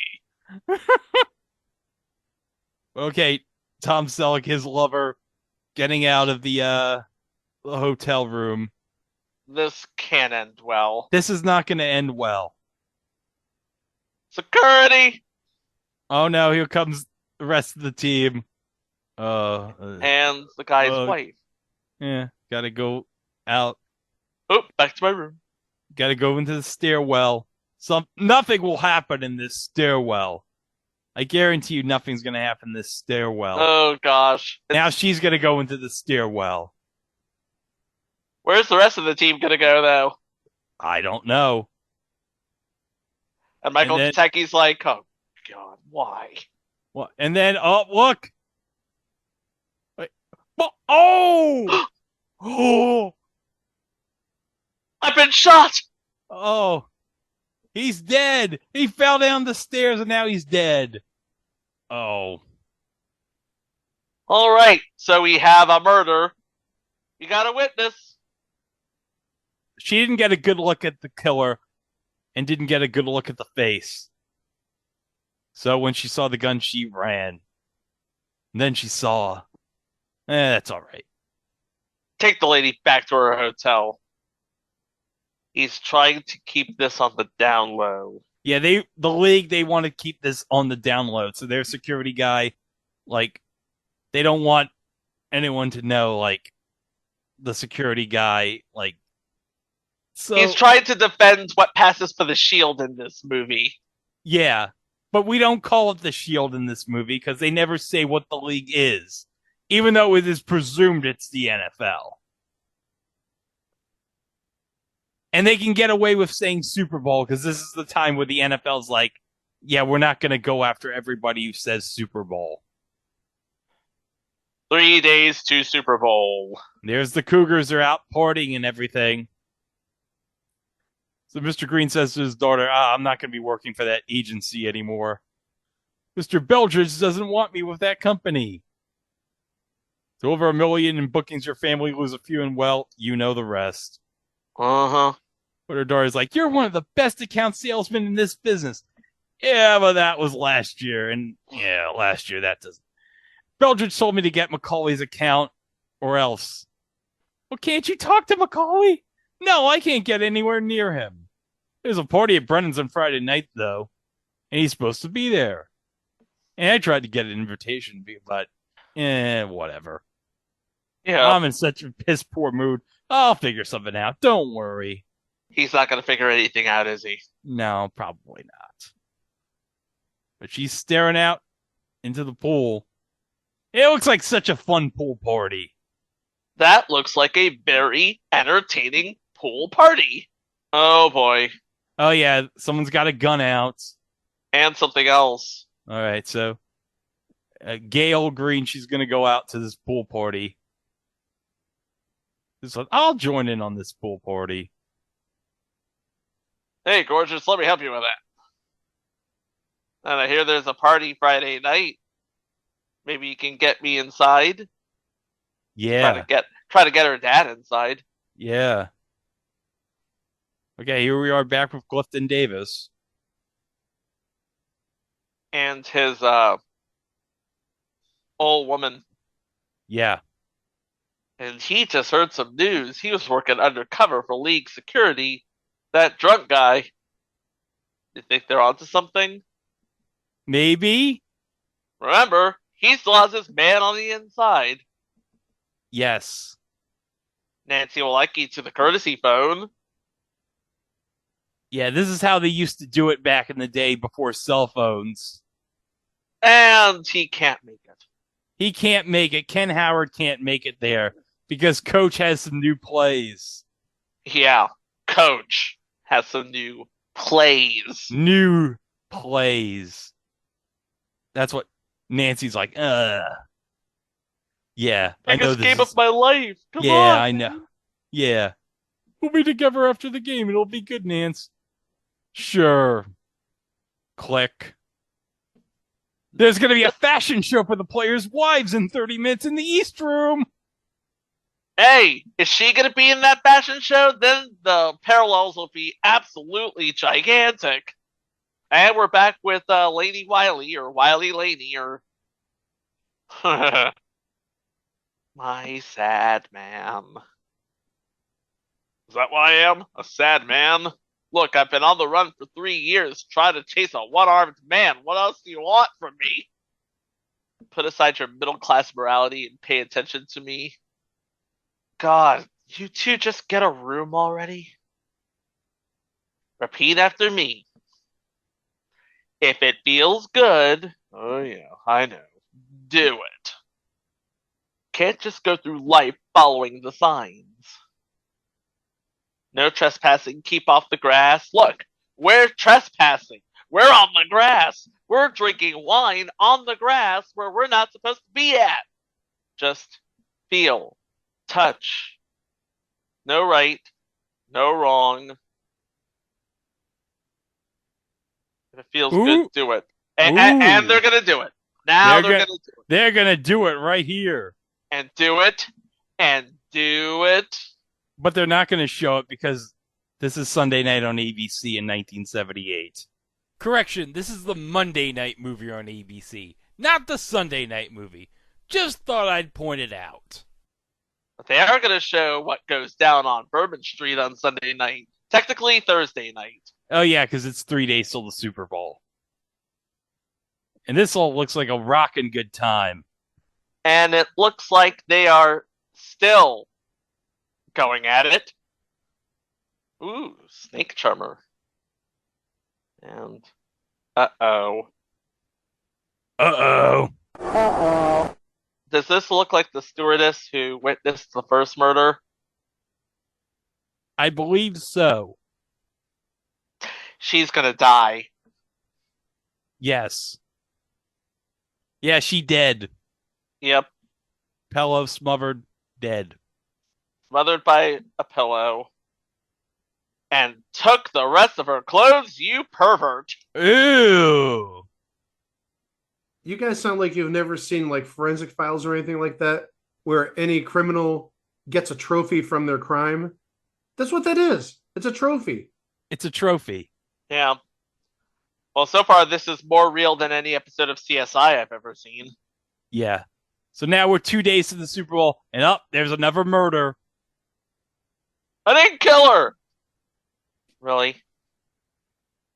Okay, Tom Selleck, his lover, getting out of the hotel room. This can't end well. This is not going to end well. Security! Oh no, here comes the rest of the team. And the guy's wife. Yeah, gotta go out. Oh, back to my room. Gotta go into the stairwell. Nothing will happen in this stairwell. I guarantee you nothing's gonna happen in this stairwell. Oh gosh. Now she's gonna go into the stairwell. Where's the rest of the team gonna go, though? I don't know. And Michael Pataki's like, oh God, why? What? And then, look! Wait. Oh! Oh! I've been shot! Oh. He's dead! He fell down the stairs and now he's dead. Oh. Alright, so we have a murder. You got a witness. She didn't get a good look at the killer and didn't get a good look at the face. So when she saw the gun, she ran. And then she saw... that's all right. Take the lady back to her hotel. He's trying to keep this on the down low. Yeah, the league, they want to keep this on the down low. So their security guy, like, they don't want anyone to know, like, the security guy, like... So, he's trying to defend what passes for the Shield in this movie. Yeah, but we don't call it the Shield in this movie because they never say what the league is, even though it is presumed it's the NFL. And they can get away with saying Super Bowl because this is the time where the NFL's like, yeah, we're not going to go after everybody who says Super Bowl. 3 days to Super Bowl. There's the Cougars are out partying and everything. So Mr. Green says to his daughter, I'm not going to be working for that agency anymore. Mr. Beldridge doesn't want me with that company. So over $1 million in bookings, your family lose a few, and well, you know the rest. Uh-huh. But her daughter's like, you're one of the best account salesmen in this business. Yeah, but that was last year. And yeah, last year that doesn't. Beldridge told me to get Macaulay's account or else. Well, can't you talk to Macaulay? No, I can't get anywhere near him. There's a party at Brennan's on Friday night, though, and he's supposed to be there. And I tried to get an invitation, but whatever. Yeah. I'm in such a piss poor mood. I'll figure something out. Don't worry. He's not going to figure anything out, is he? No, probably not. But she's staring out into the pool. It looks like such a fun pool party. That looks like a very entertaining pool party. Oh boy. Oh yeah, someone's got a gun out. And something else. All right, so Gail Green, she's going to go out to this pool party. So I'll join in on this pool party. Hey, gorgeous, let me help you with that. And I hear there's a party Friday night. Maybe you can get me inside. Yeah. Try to get her dad inside. Yeah. Okay, here we are back with Clifton Davis. And his old woman. Yeah. And he just heard some news. He was working undercover for League Security. That drunk guy. You think they're onto something? Maybe. Remember, he still has his man on the inside. Yes. Nancy will like you to the courtesy phone. Yeah, this is how they used to do it back in the day before cell phones. And he can't make it. He can't make it. Ken Howard can't make it there because Coach has some new plays. Yeah, Coach has some new plays. New plays. That's what Nancy's like, Yeah, I know Biggest this game is... of my life. Come yeah, on. I know. Yeah. We'll be together after the game. It'll be good, Nance. Sure. Click. There's going to be a fashion show for the players' wives in 30 minutes in the East Room. Hey, is she going to be in that fashion show? Then the parallels will be absolutely gigantic. And we're back with Laney Wiley, or Wiley Laney, or... My sad man. Is that what I am? A sad man? Look, I've been on the run for 3 years trying to chase a one-armed man. What else do you want from me? Put aside your middle-class morality and pay attention to me. God, you two just get a room already? Repeat after me. If it feels good, oh yeah, I know, do it. Can't just go through life following the signs. No trespassing, keep off the grass. Look, we're trespassing. We're on the grass. We're drinking wine on the grass where we're not supposed to be at. Just feel, touch. No right, no wrong. If it feels good, do it. And they're going to do it. Now they're going to do it. They're going to do it right here. And do it. And do it. But they're not going to show it because this is Sunday night on ABC in 1978. Correction, this is the Monday night movie on ABC, not the Sunday night movie. Just thought I'd point it out. But they are going to show what goes down on Bourbon Street on Sunday night. Technically Thursday night. Oh yeah, because it's 3 days till the Super Bowl. And this all looks like a rockin' good time. And it looks like they are still going at it. Ooh, snake charmer. And uh-oh. Does this look like the stewardess who witnessed the first murder? I believe so. She's gonna die. Yes. Yeah, she dead. Yep. Pillow smothered, dead. Smothered by a pillow. And took the rest of her clothes, you pervert. Ew. You guys sound like you've never seen like Forensic Files or anything like that, where any criminal gets a trophy from their crime. That's what that is. It's a trophy. It's a trophy. Yeah. Well, so far this is more real than any episode of CSI I've ever seen. Yeah. So now we're 2 days to the Super Bowl, and there's another murder. I didn't kill her. Really?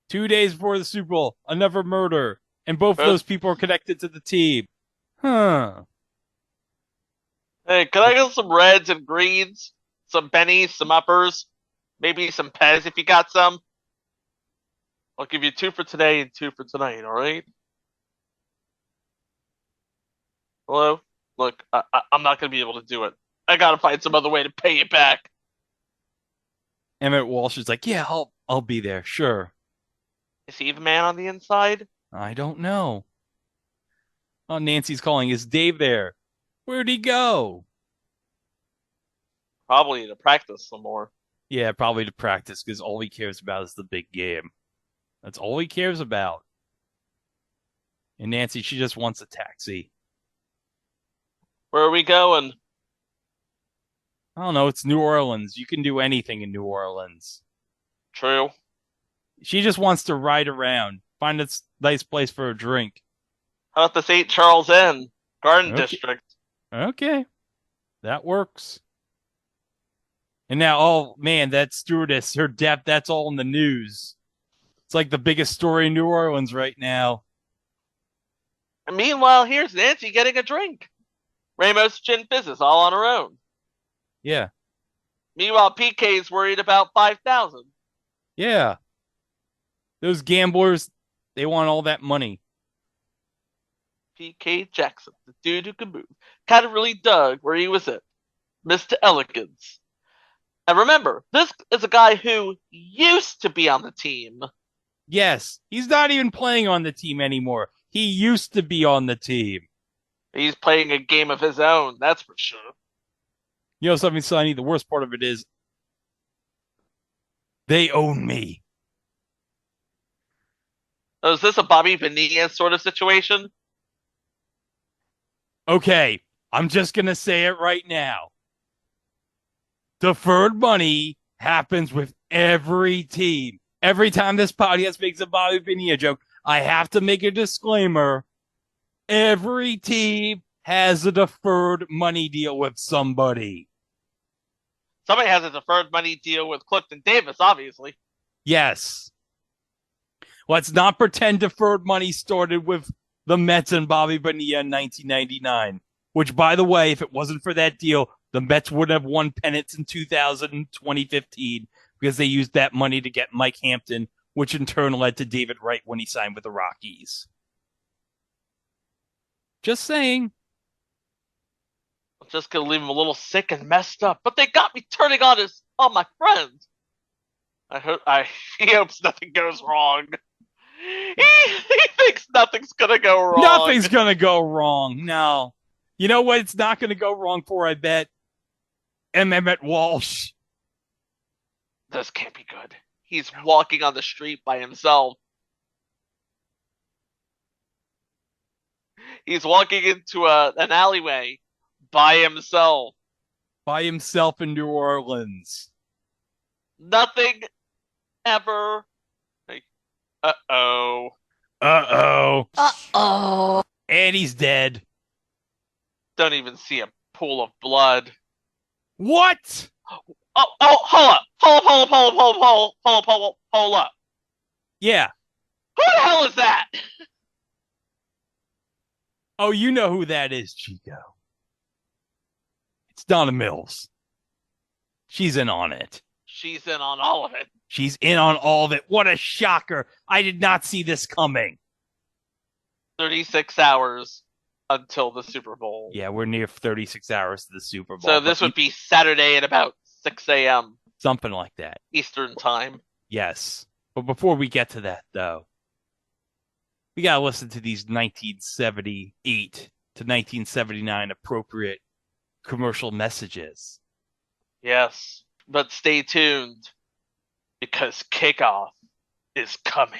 2 days before the Super Bowl, another murder. And both of those people are connected to the team. Huh. Hey, can I get some reds and greens? Some bennies, some uppers? Maybe some Pez if you got some? I'll give you 2 for today and 2 for tonight, alright? Hello? Look, I'm not going to be able to do it. I got to find some other way to pay you back. Emmett Walsh is like, yeah, I'll be there, sure. Is he the man on the inside? I don't know. Oh, Nancy's calling. Is Dave there? Where'd he go? Probably to practice some more. Yeah, probably to practice because all he cares about is the big game. That's all he cares about. And Nancy, she just wants a taxi. Where are we going? I don't know. It's New Orleans. You can do anything in New Orleans. True. She just wants to ride around, find a nice place for a drink. How about the St. Charles Inn Garden District? Okay. That works. And now, oh man, that stewardess, her death, that's all in the news. It's like the biggest story in New Orleans right now. And meanwhile, here's Nancy getting a drink. Ramos Gin Fizz all on her own. Yeah. Meanwhile, PK's worried about 5,000. Yeah. Those gamblers, they want all that money. PK Jackson, the dude who can move, kind of really dug where he was at. Mr. Elegance. And remember, this is a guy who used to be on the team. Yes. He's not even playing on the team anymore. He used to be on the team. He's playing a game of his own, that's for sure. You know something, Sonny? The worst part of it is they own me. Oh, is this a Bobby Bonilla sort of situation? Okay, I'm just going to say it right now. Deferred money happens with every team. Every time this podcast makes a Bobby Bonilla joke, I have to make a disclaimer. Every team has a deferred money deal with somebody. Somebody has a deferred money deal with Clifton Davis, obviously. Yes. Let's not pretend deferred money started with the Mets and Bobby Bonilla in 1999, which, by the way, if it wasn't for that deal, the Mets wouldn't have won pennants in 2015 because they used that money to get Mike Hampton, which in turn led to David Wright when he signed with the Rockies. Just saying. I'm just going to leave him a little sick and messed up, but they got me turning on my friend. He hopes nothing goes wrong. He thinks nothing's going to go wrong. Nothing's going to go wrong. No. You know what it's not going to go wrong for, I bet? Emmett Walsh. This can't be good. He's walking on the street by himself. He's walking into an alleyway by himself. By himself in New Orleans. Nothing ever. Uh-oh. Uh-oh. Uh-oh. And he's dead. Don't even see a pool of blood. What? Oh, hold up. Yeah. Who the hell is that? Oh, you know who that is, Chico. It's Donna Mills. She's in on it. She's in on all of it. She's in on all of it. What a shocker. I did not see this coming. 36 hours until the Super Bowl. Yeah, we're near 36 hours to the Super Bowl. So this would be Saturday at about 6 a.m. Something like that. Eastern time. Yes. But before we get to that, though, we got to listen to these 1978 to 1979 appropriate commercial messages. Yes. But stay tuned, because kickoff is coming.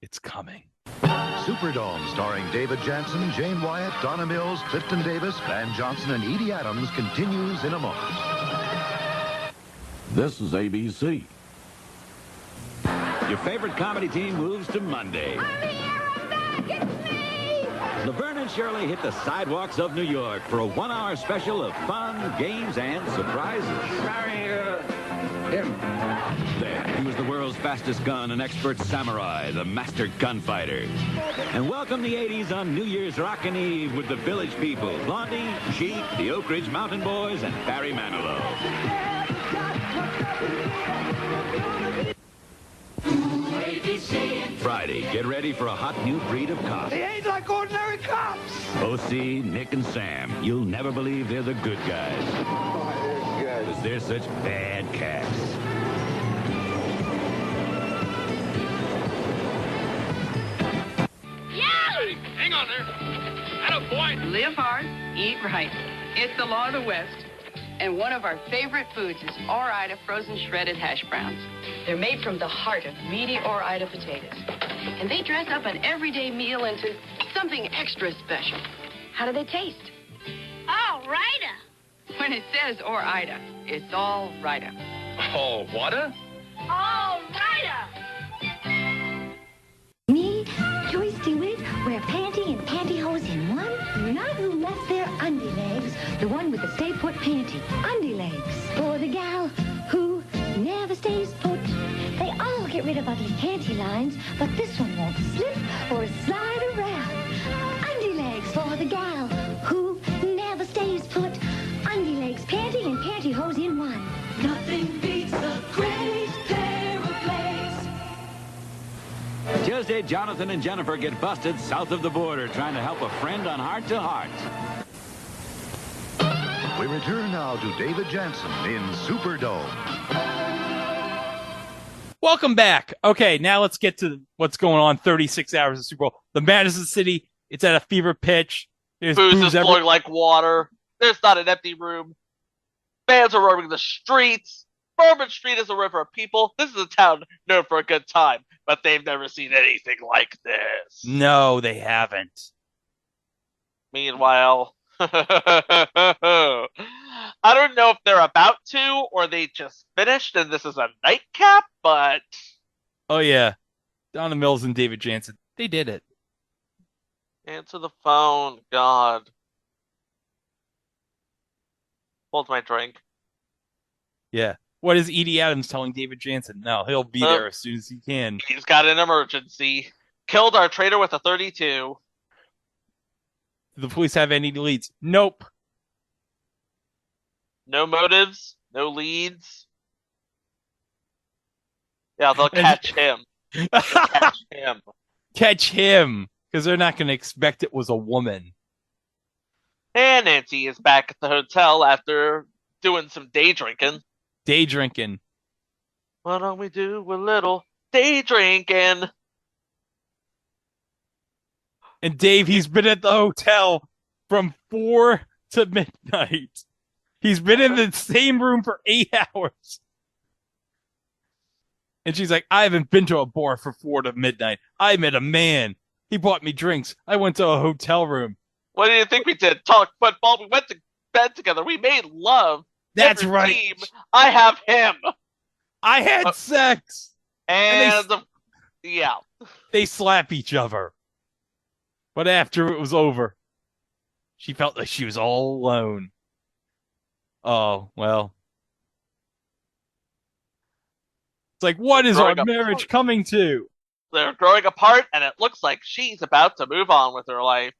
It's coming. Superdome, starring David Jansen, Jane Wyatt, Donna Mills, Clifton Davis, Van Johnson, and Edie Adams, continues in a moment. This is ABC. Your favorite comedy team moves to Monday. Laverne and Shirley hit the sidewalks of New York for a 1-hour special of fun, games, and surprises. Him. There, he was the world's fastest gun, an expert samurai, the master gunfighter. And welcome the 80s on New Year's Rockin' Eve with the Village People, Blondie, Sheep, the Oak Ridge Mountain Boys, and Barry Manilow. Friday, get ready for a hot new breed of cops. They ain't like ordinary cops. OC, Nick, and Sam. You'll never believe they're the good guys. Because they're such bad cats. Yeah! Hang on there. Atta boy. Live hard, eat right. It's the law of the West. And one of our favorite foods is Ore-Ida frozen shredded hash browns. They're made from the heart of meaty Ore-Ida potatoes. And they dress up an everyday meal into something extra special. How do they taste? Ore-Ida. When it says Ore-Ida, it's all Rida. Oh, what? All-Rida. Me, Joyce Stewart, wear panty and pantyhose in one. Not who left their undie legs, the one with the stay put panty. Undie legs for the gal who never stays put. They all get rid of ugly panty lines, but this one won't slip or slide around. Undie legs for the gal who never stays put. Undie legs, panty and pantyhose in one. Nothing beats a great pair of legs. Tuesday, Jonathan and Jennifer get busted south of the border trying to help a friend on Heart to Heart. We return now to David Jansen in Superdome. Welcome back. Okay, now let's get to what's going on 36 hours of Super Bowl. The Madison City, it's at a fever pitch. There's Booze is flowing like water. There's not an empty room. Fans are roaming the streets. Bourbon Street is a river of people. This is a town known for a good time, but they've never seen anything like this. No, they haven't. Meanwhile, I don't know if they're about to or they just finished and this is a nightcap, but... Oh, yeah. Donna Mills and David Jansen. They did it. Answer the phone. God. Hold my drink. Yeah. What is Edie Adams telling David Jansen? No, he'll be there as soon as he can. He's got an emergency. Killed our trader with a 32. Do the police have any leads? Nope. No motives. No leads. Yeah, they'll catch him. Catch him. Catch him. Because they're not going to expect it was a woman. And Nancy is back at the hotel after doing some day drinking. Day drinking. Why don't we do a little day drinking? And Dave, he's been at the hotel from 4 to midnight. He's been in the same room for 8 hours. And she's like, I haven't been to a bar for 4 to midnight. I met a man. He bought me drinks. I went to a hotel room. What do you think we did? Talk football? We went to bed together. We made love. That's Every right. Team, I have him. I had sex. And yeah. They slap each other. But after it was over, she felt like she was all alone. Oh, well. It's like, what is our marriage coming to? They're growing apart, and it looks like she's about to move on with her life.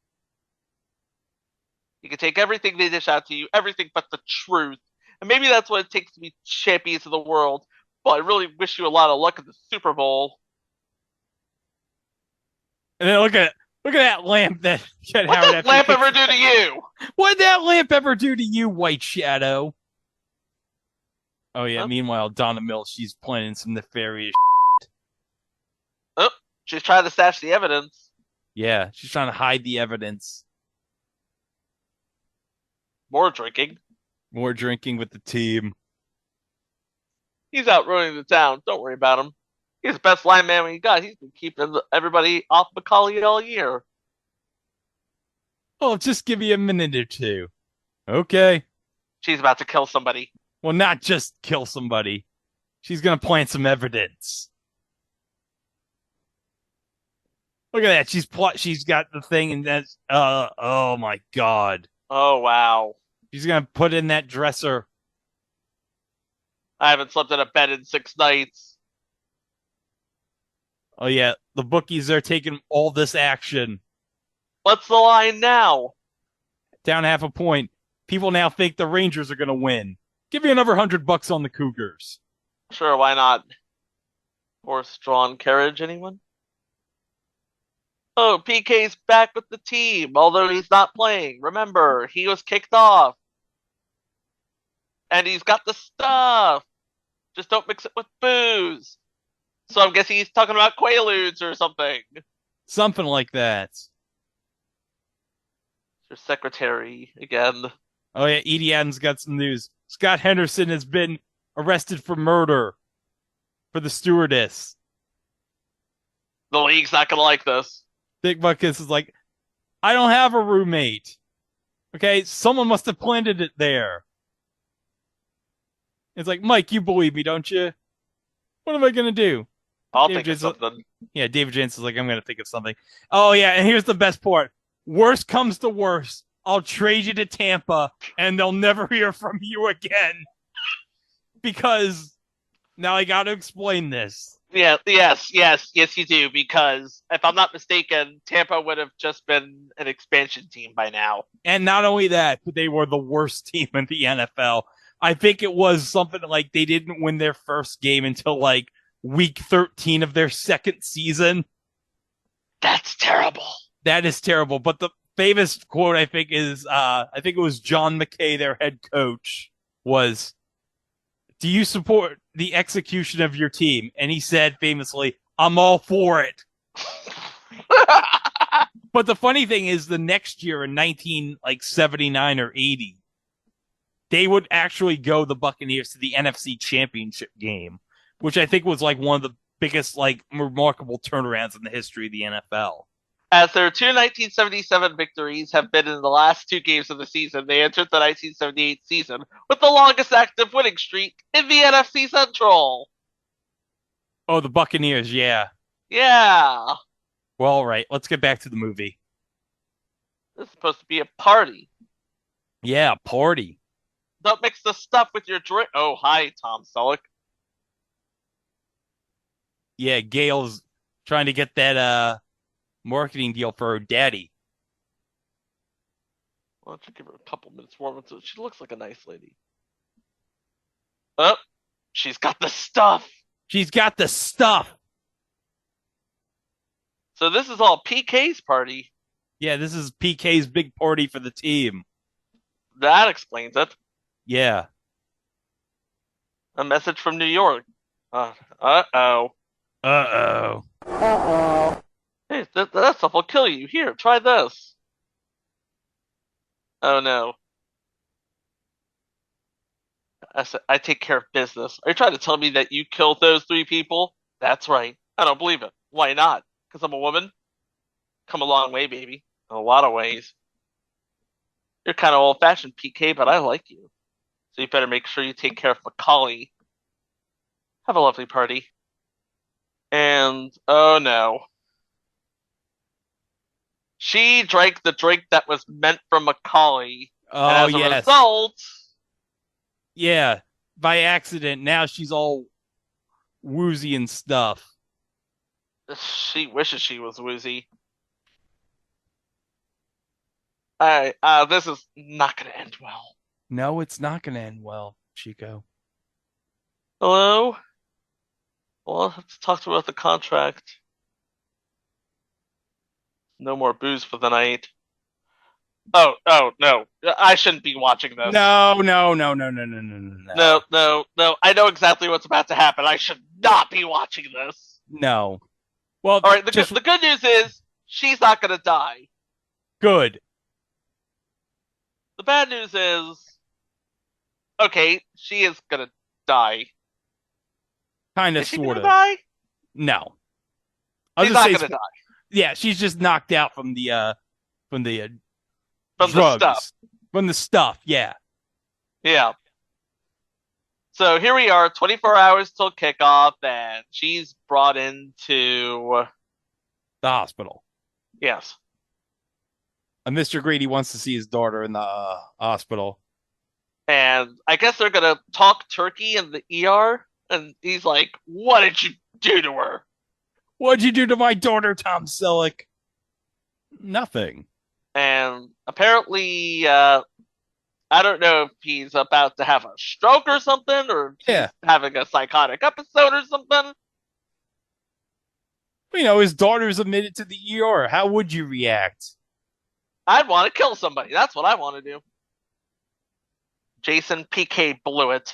You can take everything they dish out to you, everything but the truth. And maybe that's what it takes to be champions of the world. But I really wish you a lot of luck at the Super Bowl. And then look at that lamp that what did that lamp ever do to you? What did that lamp ever do to you, White Shadow? Oh yeah. Meanwhile, Donna Mills, she's planning some nefarious. Oh, she's trying to stash the evidence. Yeah, she's trying to hide the evidence. More drinking. More drinking with the team. He's out running the town. Don't worry about him. He's the best lineman we got. He's been keeping everybody off Macaulay all year. Oh, just give me a minute or two. Okay. She's about to kill somebody. Well, not just kill somebody. She's going to plant some evidence. Look at that. She's got the thing and that's, oh my God. Oh, wow. She's going to put in that dresser. I haven't slept in a bed in 6 nights. Oh yeah, the bookies are taking all this action. What's the line now? Down half a point. People now think the Rangers are going to win. Give me another $100 on the Cougars. Sure, why not? Horse-drawn carriage, anyone? Oh, PK's back with the team, although he's not playing. Remember, he was kicked off. And he's got the stuff. Just don't mix it with booze. So I'm guessing he's talking about Quaaludes or something. Something like that. Your secretary again. Oh yeah, Edie Adams got some news. Scott Henderson has been arrested for murder for the stewardess. The league's not gonna like this. Big Buckus is like, I don't have a roommate. Okay, someone must have planted it there. It's like, Mike, you believe me, don't you? What am I gonna do? I'll think of something. Yeah, David Jensen's like, I'm gonna think of something. Oh yeah, and here's the best part. Worst comes to worst, I'll trade you to Tampa, and they'll never hear from you again. Because now I got to explain this. Yeah, yes, you do. Because if I'm not mistaken, Tampa would have just been an expansion team by now. And not only that, but they were the worst team in the NFL. I think it was something like they didn't win their first game until like week 13 of their second season. That's terrible. That is terrible. But the famous quote, I think, is, I think it was John McKay, their head coach, was, do you support the execution of your team? And he said famously, I'm all for it. But the funny thing is the next year in 1979 or 80, they would actually go the Buccaneers to the NFC Championship game, which I think was like one of the biggest, like, remarkable turnarounds in the history of the NFL. As their 2 1977 victories have been in the last 2 games of the season, they entered the 1978 season with the longest active winning streak in the NFC Central. Oh, the Buccaneers, yeah. Yeah. Well, all right, let's get back to the movie. This is supposed to be a party. Yeah, party. Don't mix the stuff with your drink. Oh, hi, Tom Selleck. Yeah, Gail's trying to get that marketing deal for her daddy. Why don't you give her a couple minutes more? She looks like a nice lady. Oh, she's got the stuff. She's got the stuff. So this is all PK's party. Yeah, this is PK's big party for the team. That explains it. Yeah. A message from New York. Uh-oh. Uh-oh. Uh-oh. Hey, that stuff will kill you. Here, try this. Oh, no. I take care of business. Are you trying to tell me that you killed those 3 people? That's right. I don't believe it. Why not? Because I'm a woman? Come a long way, baby. In a lot of ways. You're kind of old-fashioned, PK, but I like you. So you better make sure you take care of Macaulay. Have a lovely party. And, oh no. She drank the drink that was meant for Macaulay. Oh, and as a yes. result... Yeah, by accident, now she's all woozy and stuff. She wishes she was woozy. This is not going to end well. No, it's not going to end well, Chico. Hello? Well, let's talk about the contract. No more booze for the night. Oh, no. I shouldn't be watching this. No. No. I know exactly what's about to happen. I should not be watching this. No. Well, all right, the good news is she's not going to die. Good. The bad news is, okay, she is going to die. Kind of, is she sort of. Die? No. She's not going to die. Yeah, she's just knocked out from the drugs. The stuff. From the stuff, yeah. Yeah. So here we are, 24 hours till kickoff, and she's brought into the hospital. Yes. And Mr. Grady wants to see his daughter in the hospital. And I guess they're going to talk turkey in the ER. And he's like, what did you do to her? What'd you do to my daughter, Tom Selleck? Nothing. And apparently, I don't know if he's about to have a stroke or something, or he's having a psychotic episode or something. You know, his daughter's admitted to the ER. How would you react? I'd want to kill somebody. That's what I want to do. Jason PK blew it.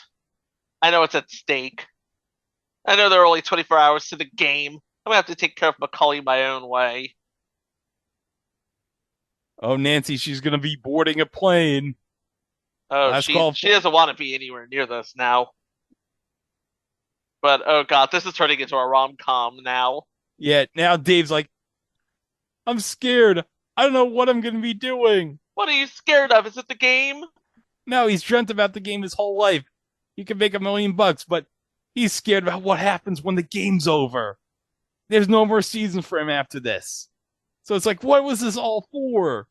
I know it's at stake. I know there are only 24 hours to the game. I'm going to have to take care of Macaulay my own way. Oh, Nancy, she's going to be boarding a plane. Oh, she doesn't want to be anywhere near this now. But, oh god, this is turning into a rom-com now. Yeah, now Dave's like, I'm scared. I don't know what I'm going to be doing. What are you scared of? Is it the game? No, he's dreamt about the game his whole life. He could make $1 million, but he's scared about what happens when the game's over. There's no more season for him after this. So it's like, what was this all for?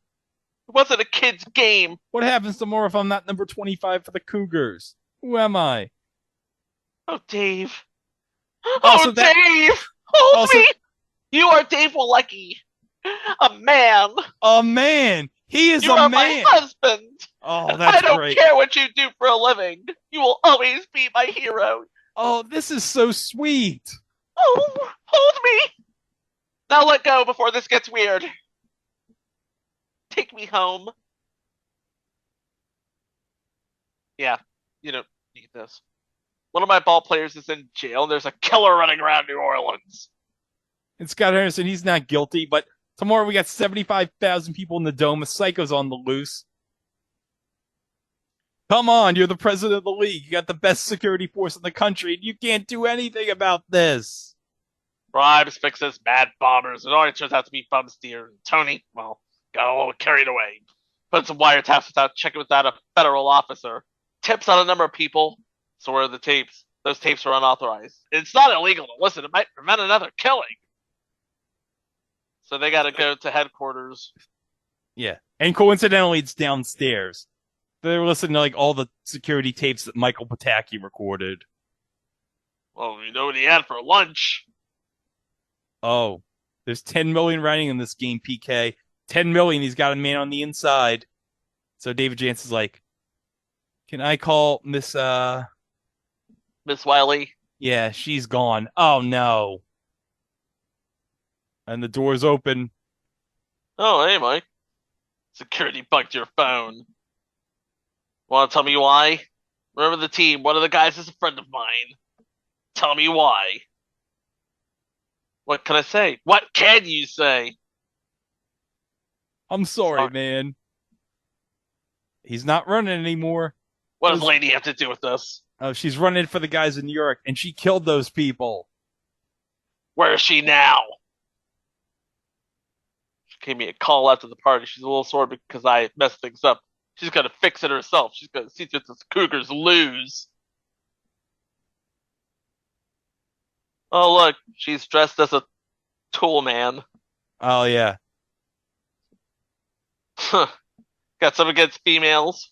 It wasn't a kid's game. What happens tomorrow if I'm not number 25 for the Cougars? Who am I? Oh, Dave. Also, oh, Dave! Hold me! You are Dave Walecki. A man. A man. He is you a are man. My husband. Oh, that's great. I don't care what you do for a living. You will always be my hero. Oh, this is so sweet. Oh, hold me. Now let go before this gets weird. Take me home. Yeah, you don't need this. One of my ball players is in jail, and there's a killer running around New Orleans. And Scott Henderson, he's not guilty, but tomorrow we got 75,000 people in the dome. A psycho's on the loose. Come on, you're the president of the league. You got the best security force in the country, and you can't do anything about this. Bribes, fixes, bad bombers. It always turns out to be Bumsteer. Tony, well, got a little carried away. Put some wiretaps without checking without a federal officer. Tips on a number of people. So where are the tapes? Those tapes are unauthorized. It's not illegal to listen. It might prevent another killing. So they got to go to headquarters. Yeah. And coincidentally, it's downstairs. They were listening to like all the security tapes that Michael Pataki recorded. Well, you know what he had for lunch. Oh, there's 10 million riding in this game, PK. 10 million, he's got a man on the inside. So David Jansen's like, can I call Miss Wiley? Yeah, she's gone. Oh, no. And the door's open. Oh, hey, Mike. Security bugged your phone. Want to tell me why? Remember the team. One of the guys is a friend of mine. Tell me why. What can I say? What can you say? I'm sorry, man. He's not running anymore. What does Lady have to do with this? Oh, she's running for the guys in New York, and she killed those people. Where is she now? She gave me a call after the party. She's a little sore because I messed things up. She's going to fix it herself. She's going to see if the Cougars lose. Oh, look. She's dressed as a tool man. Oh, yeah. Huh. Got some against females.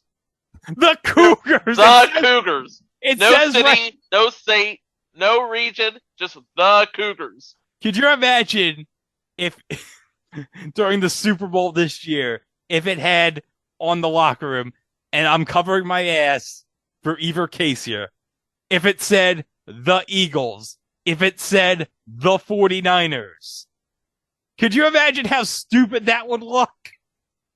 The Cougars! The Cougars! It no says city, right... no state, no region, just the Cougars. Could you imagine if, during the Super Bowl this year, if it had on the locker room, and I'm covering my ass for Ever Casey, if it said the Eagles, if it said the 49ers? Could you imagine how stupid that would look?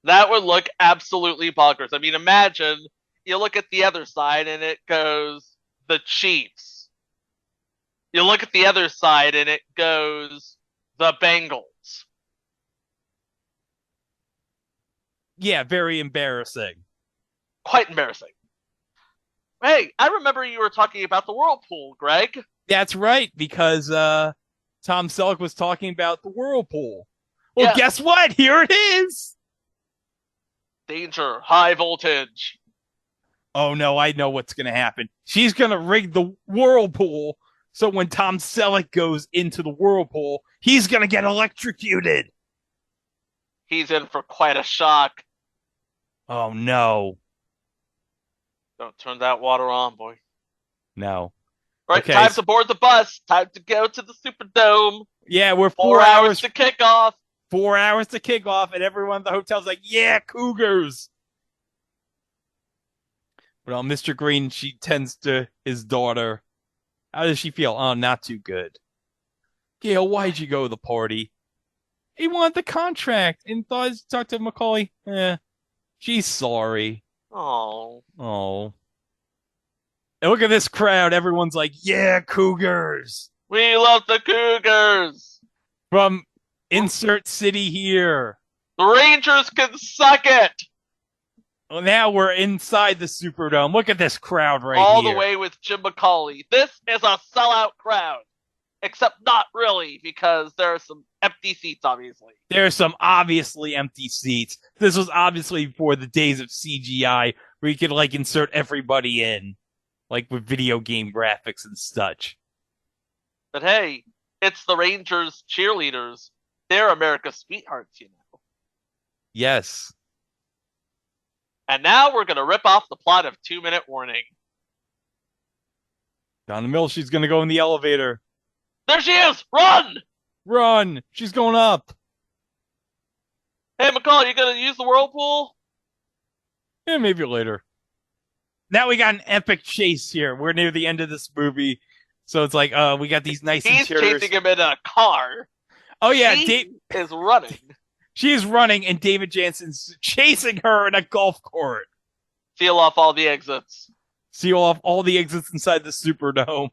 That would look absolutely bonkers. I mean, imagine you look at the other side and it goes the Chiefs. You look at the other side and it goes the Bengals. Yeah, very embarrassing. Quite embarrassing. Hey, I remember you were talking about the Whirlpool, Greg. That's right, because Tom Selleck was talking about the Whirlpool. Well, guess what? Here it is! Danger, high voltage. Oh no, I know what's going to happen. She's going to rig the Whirlpool so when Tom Selleck goes into the Whirlpool, he's going to get electrocuted. He's in for quite a shock. Oh no. Don't turn that water on, boy. No. Right, Okay, time to board the bus. Time to go to the Superdome. Yeah, we're 4 hours to kick off. 4 hours to kick off, and everyone at the hotel's like, yeah, Cougars. Well, Mr. Green, she tends to his daughter. How does she feel? Oh, not too good. Gail, why'd you go to the party? He wanted the contract and thought he'd talk to Macaulay. She's sorry. Oh. Oh. And look at this crowd. Everyone's like, yeah, Cougars. We love the Cougars. From insert city here. The Rangers can suck it. Well, now we're inside the Superdome. Look at this crowd right All here. the way with Jim Macaulay. This is a sellout crowd. Except not really, because there are some empty seats, obviously. There are some obviously empty seats. This was obviously before the days of CGI, where you could, like, insert everybody in. Like, with video game graphics and such. But hey, it's the Rangers cheerleaders. They're America's sweethearts, you know. Yes. And now we're going to rip off the plot of 2 Minute Warning. Donna Mills, she's gonna go in the elevator. There she is! Run! Run! She's going up. Hey, McCall, you gonna use the whirlpool? Yeah, maybe later. Now we got an epic chase here. We're near the end of this movie. So it's like, we got these nice He's interiors. chasing him in a car. Oh, yeah. She is running. She is running, and David Jansen's chasing her in a golf court. Seal off all the exits. Seal off all the exits inside the Superdome.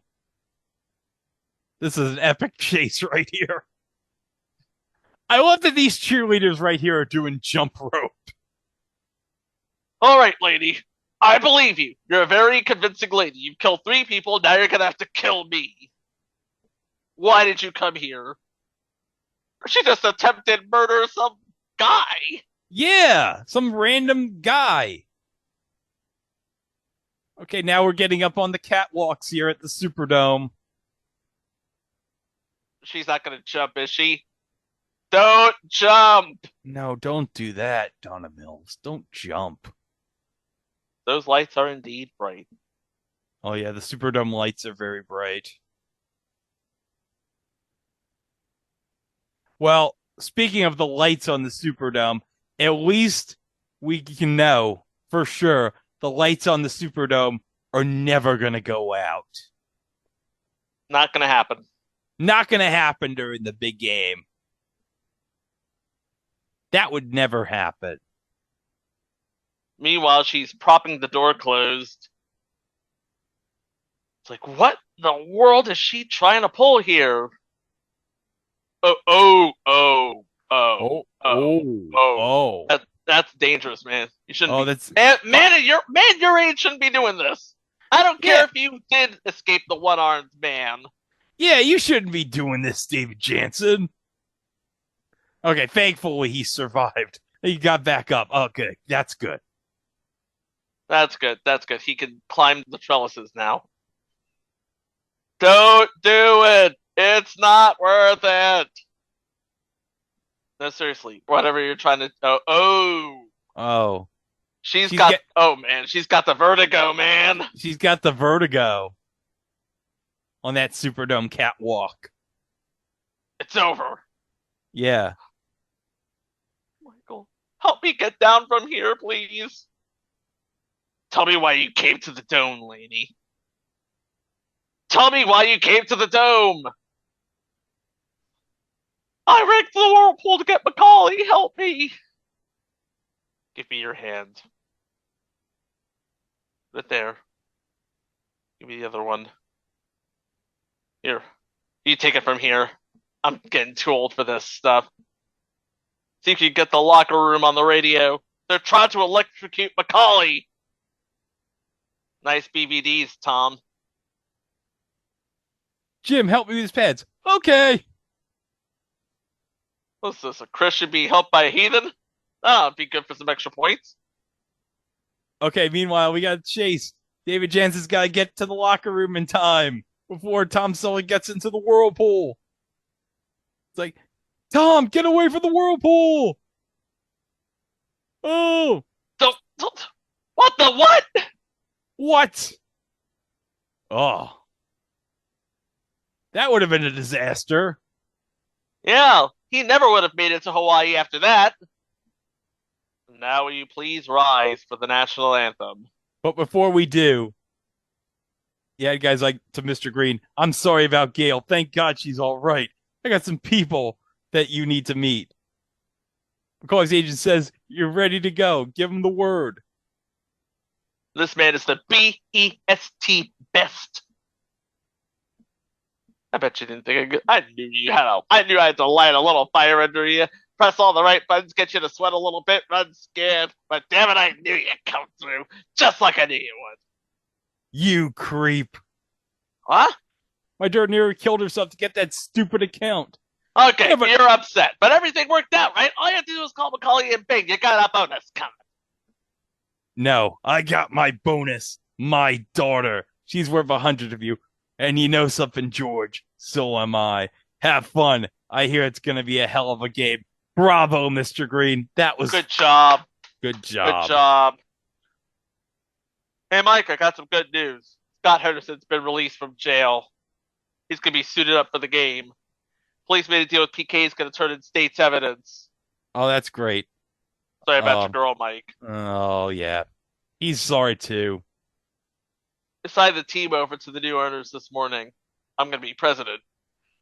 This is an epic chase right here. I love that these cheerleaders right here are doing jump rope. All right, lady. I believe you. You're a very convincing lady. You've killed 3 people, now you're gonna have to kill me. Why did you come here? She just attempted murder some guy. Yeah, some random guy. Okay, now we're getting up on the catwalks here at the Superdome. She's not gonna jump, is she? Don't jump! No, don't do that, Donna Mills. Don't jump. Those lights are indeed bright. Oh yeah, the Superdome lights are very bright. Well, speaking of the lights on the Superdome, at least we can know for sure the lights on the Superdome are never going to go out. Not gonna happen. Not going to happen during the big game. That would never happen. Meanwhile, she's propping the door closed. It's like, what in the world is she trying to pull here? That's dangerous, man. You shouldn't. Oh, be. that's man. Your age shouldn't be doing this. I don't care if you did escape the one-armed man. Yeah, you shouldn't be doing this, David Jansen. Okay, thankfully he survived. He got back up. Okay, that's good. That's good. That's good. He can climb the trellises now. Don't do it. It's not worth it. No, seriously. Whatever you're trying to. Oh. She's got. Oh man, she's got the vertigo, man. She's got the vertigo on that Superdome catwalk. It's over. Yeah. Michael, help me get down from here, please. Tell me why you came to the dome, lady. Tell me why you came to the dome. I rigged the whirlpool to get Macaulay. Help me. Give me your hand. Right there. Give me the other one. Here. You take it from here. I'm getting too old for this stuff. See if you get the locker room on the radio. They're trying to electrocute Macaulay. Nice BVDs, Tom. Jim, help me with his pads. Okay. What's this? A Christian be helped by a heathen? Ah, it'd be good for some extra points. Okay, meanwhile, we got Chase. David Jansen's got to get to the locker room in time before Tom Sully gets into the whirlpool. It's like, Tom, get away from the whirlpool! Oh! What the what? What? Oh. That would have been a disaster. Yeah, he never would have made it to Hawaii after that. Now will you please rise for the national anthem? But before we do, yeah, guys, like to Mr. Green, I'm sorry about Gail. Thank God she's all right. I got some people that you need to meet. McCoy's agent says you're ready to go. Give him the word. This man is the BEST best. I bet you didn't think I knew you had I knew I had to light a little fire under you. Press all the right buttons, get you to sweat a little bit, run scared. But damn it, I knew you'd come through. Just like I knew you would. You creep. Huh? My dirt nearly killed herself to get that stupid account. Okay, Yeah, but you're upset. But everything worked out, right? All you have to do is call Macaulay and Bing. You got a bonus coming. no, I got my bonus. My daughter. She's worth 100 of you. And you know something, George? So am I. Have fun. I hear it's going to be a hell of a game. Bravo, Mr. Green. That was Good job. Good job. Good job. Hey, Mike, I got some good news. Scott Henderson's been released from jail. He's going to be suited up for the game. Police made a deal with PK. He's going to turn in state's evidence. Oh, that's great. Sorry about your girl, Mike. Oh, yeah. He's sorry, too. I signed the team over to the new owners this morning. I'm going to be president.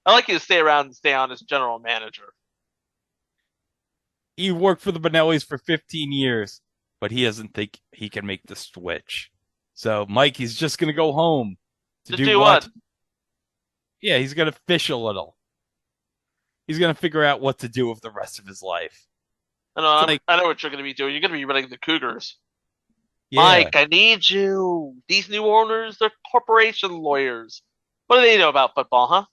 I'd like you to stay around and stay on as general manager. He worked for the Benellis for 15 years, but he doesn't think he can make the switch. So, Mike, he's just going to go home. To do what? Yeah, he's going to fish a little. He's going to figure out what to do with the rest of his life. I know what you're going to be doing. You're going to be running the Cougars. Yeah. Mike, I need you. These new owners, they're corporation lawyers. What do they know about football, huh?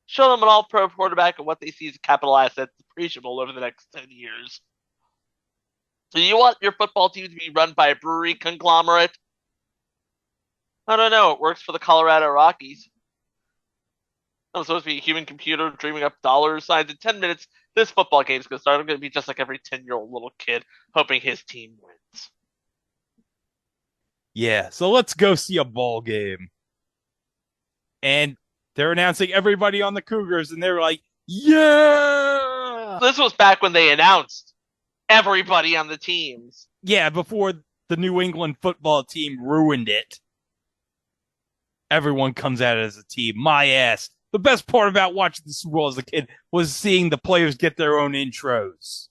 Show them an all-pro quarterback and what they see as a capital asset appreciable over the next 10 years. So you want your football team to be run by a brewery conglomerate? I don't know. It works for the Colorado Rockies. I'm supposed to be a human computer dreaming up dollar signs. In 10 minutes, this football game's going to start. I'm going to be just like every 10-year-old little kid, hoping his team wins. Yeah, so let's go see a ball game. And they're announcing everybody on the Cougars, and they're like, yeah! This was back when they announced everybody on the teams. Yeah, before the New England football team ruined it. Everyone comes at it as a team. My ass. The best part about watching the Super Bowl as a kid was seeing the players get their own intros.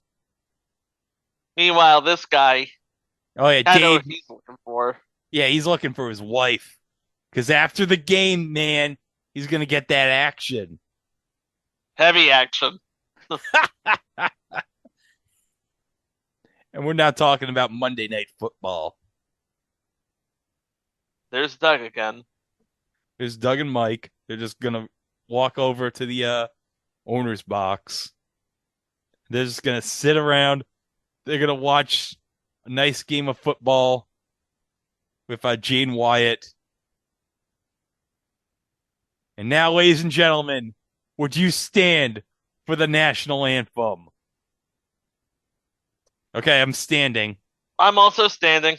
Meanwhile, this guy, oh yeah, I know what he's looking for. Yeah, he's looking for his wife. Because after the game, man, he's going to get that action. Heavy action. And we're not talking about Monday Night Football. There's Doug again. There's Doug and Mike. They're just going to walk over to the owner's box. They're just going to sit around. They're going to watch a nice game of football with Jane Wyatt. And now, ladies and gentlemen, would you stand for the national anthem? Okay, I'm standing. I'm also standing.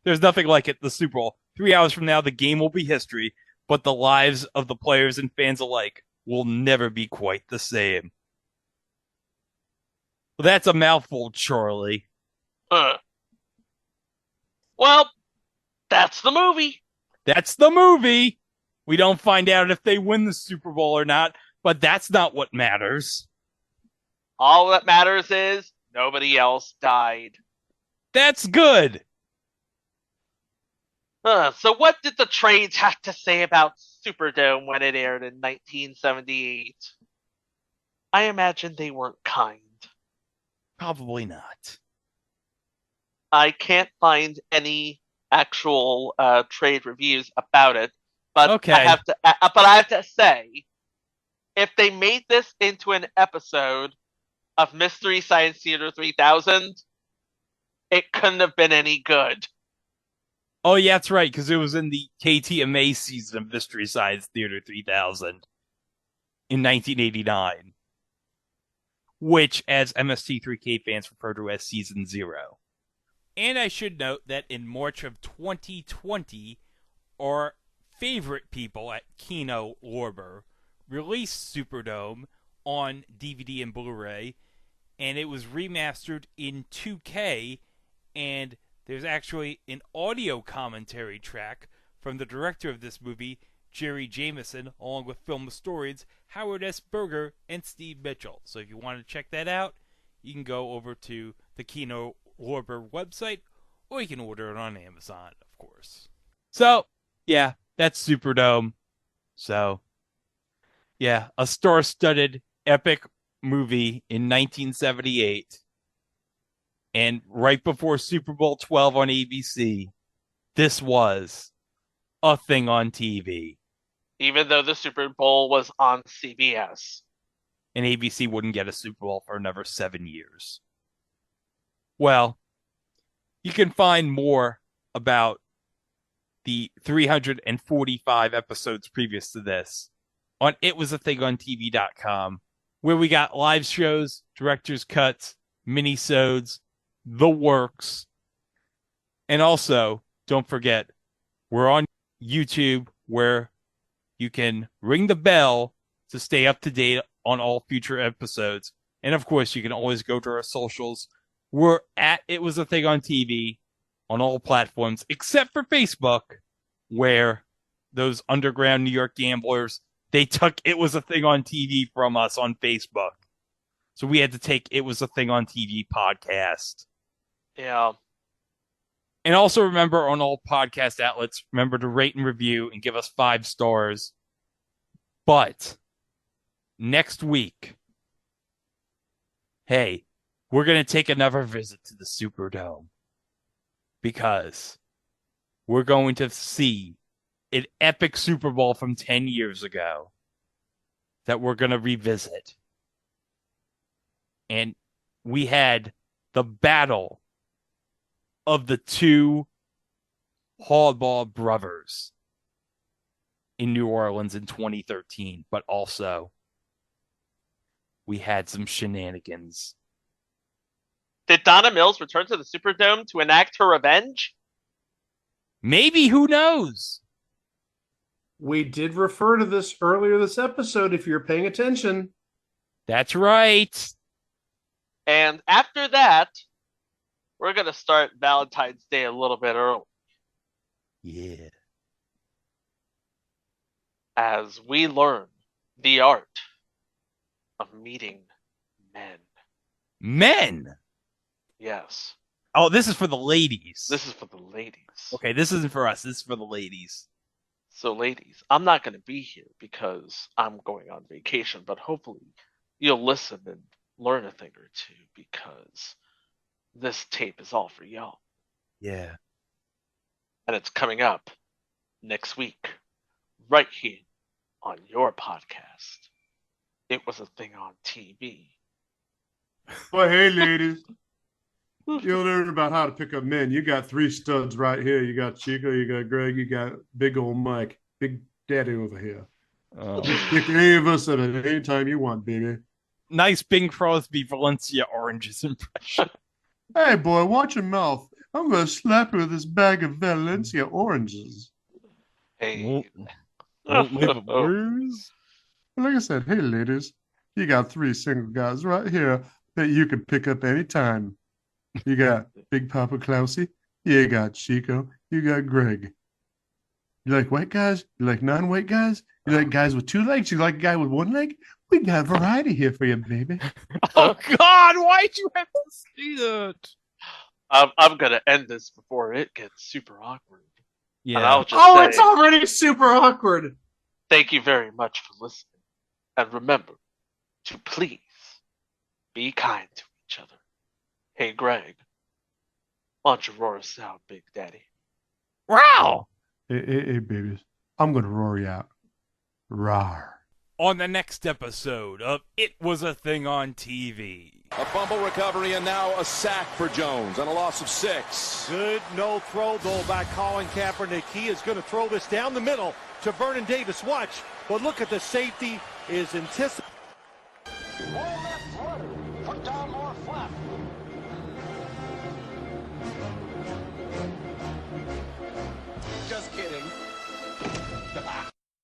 There's nothing like it, the Super Bowl. 3 hours from now, the game will be history, but the lives of the players and fans alike will never be quite the same. Well, that's a mouthful, Charlie. Well, that's the movie. That's the movie. We don't find out if they win the Super Bowl or not, but that's not what matters. All that matters is nobody else died. That's good. So what did the trades have to say about Superdome when it aired in 1978? I imagine they weren't kind. Probably not. I can't find any actual trade reviews about it, but okay. I have to say, if they made this into an episode of Mystery Science Theater 3000, it couldn't have been any good. Oh, yeah, that's right, because it was in the KTMA season of Mystery Science Theater 3000 in 1989, which, as MST3K fans refer to as Season 0. And I should note that in March of 2020, our favorite people at Kino Lorber released Superdome on DVD and Blu-ray, and it was remastered in 2K, and there's actually an audio commentary track from the director of this movie, Jerry Jameson, along with film historians Howard S. Berger and Steve Mitchell. So if you want to check that out, you can go over to the Kino Lorber website, or you can order it on Amazon, of course. So, yeah, that's Superdome. So, yeah, a star-studded epic movie in 1978. And right before Super Bowl 12 on ABC, this was a thing on TV. Even though the Super Bowl was on CBS. And ABC wouldn't get a Super Bowl for another 7 years. Well, you can find more about the 345 episodes previous to this on itwasathingontv.com, where we got live shows, director's cuts, minisodes, the works. And also, don't forget, we're on YouTube, where you can ring the bell to stay up to date on all future episodes. And of course, you can always go to our socials. We're at It Was a Thing on TV on all platforms, except for Facebook, where those underground New York gamblers, they took It Was a Thing on TV from us on Facebook. So we had to take It Was a Thing on TV podcast. Yeah. And also remember, on all podcast outlets, remember to rate and review and give us 5 stars. But next week, hey, we're going to take another visit to the Superdome, because we're going to see an epic Super Bowl from 10 years ago that we're going to revisit. And we had the battle of the two Harbaugh brothers in New Orleans in 2013, but also we had some shenanigans. Did Donna Mills return to the Superdome to enact her revenge? Maybe, who knows? We did refer to this earlier this episode, if you're paying attention. That's right. And after that, we're going to start Valentine's Day a little bit early. Yeah. As we learn the art of meeting men. Men? Yes. Oh, this is for the ladies. This is for the ladies. Okay, this isn't for us. This is for the ladies. So, ladies, I'm not going to be here because I'm going on vacation, but hopefully you'll listen and learn a thing or two, because this tape is all for y'all. Yeah. And it's coming up next week, right here on your podcast. It Was a Thing on TV. Well, hey, ladies. You'll learn about how to pick up men. You got 3 studs right here. You got Chico, you got Greg, you got big old Mike, Big Daddy over here. Pick any of us at any time you want, baby. Nice Bing Crosby Valencia Oranges impression. Hey, boy, watch your mouth. I'm going to slap you with this bag of Valencia oranges. Hey. Like I said, hey, ladies, you got 3 single guys right here that you can pick up anytime. You got Big Papa Klausy, you got Chico, you got Greg. You like white guys? You like non-white guys? You like guys with 2 legs? You like a guy with 1 leg? We got variety here for you, baby. Oh, God, why'd you have to say that? I'm going to end this before it gets super awkward. Yeah. And I'll just say, it's already super awkward. Thank you very much for listening. And remember to please be kind to each other. Hey, Greg, why don't you roar us out, Big Daddy? Wow! Hey, babies, I'm going to roar you out. Rawr. On the next episode of It Was a Thing on TV. A fumble recovery and now a sack for Jones on a loss of 6. Good no throw, though, by Colin Kaepernick. He is going to throw this down the middle to Vernon Davis. Watch, but look at the safety is anticipating. Put down more flat. kidding.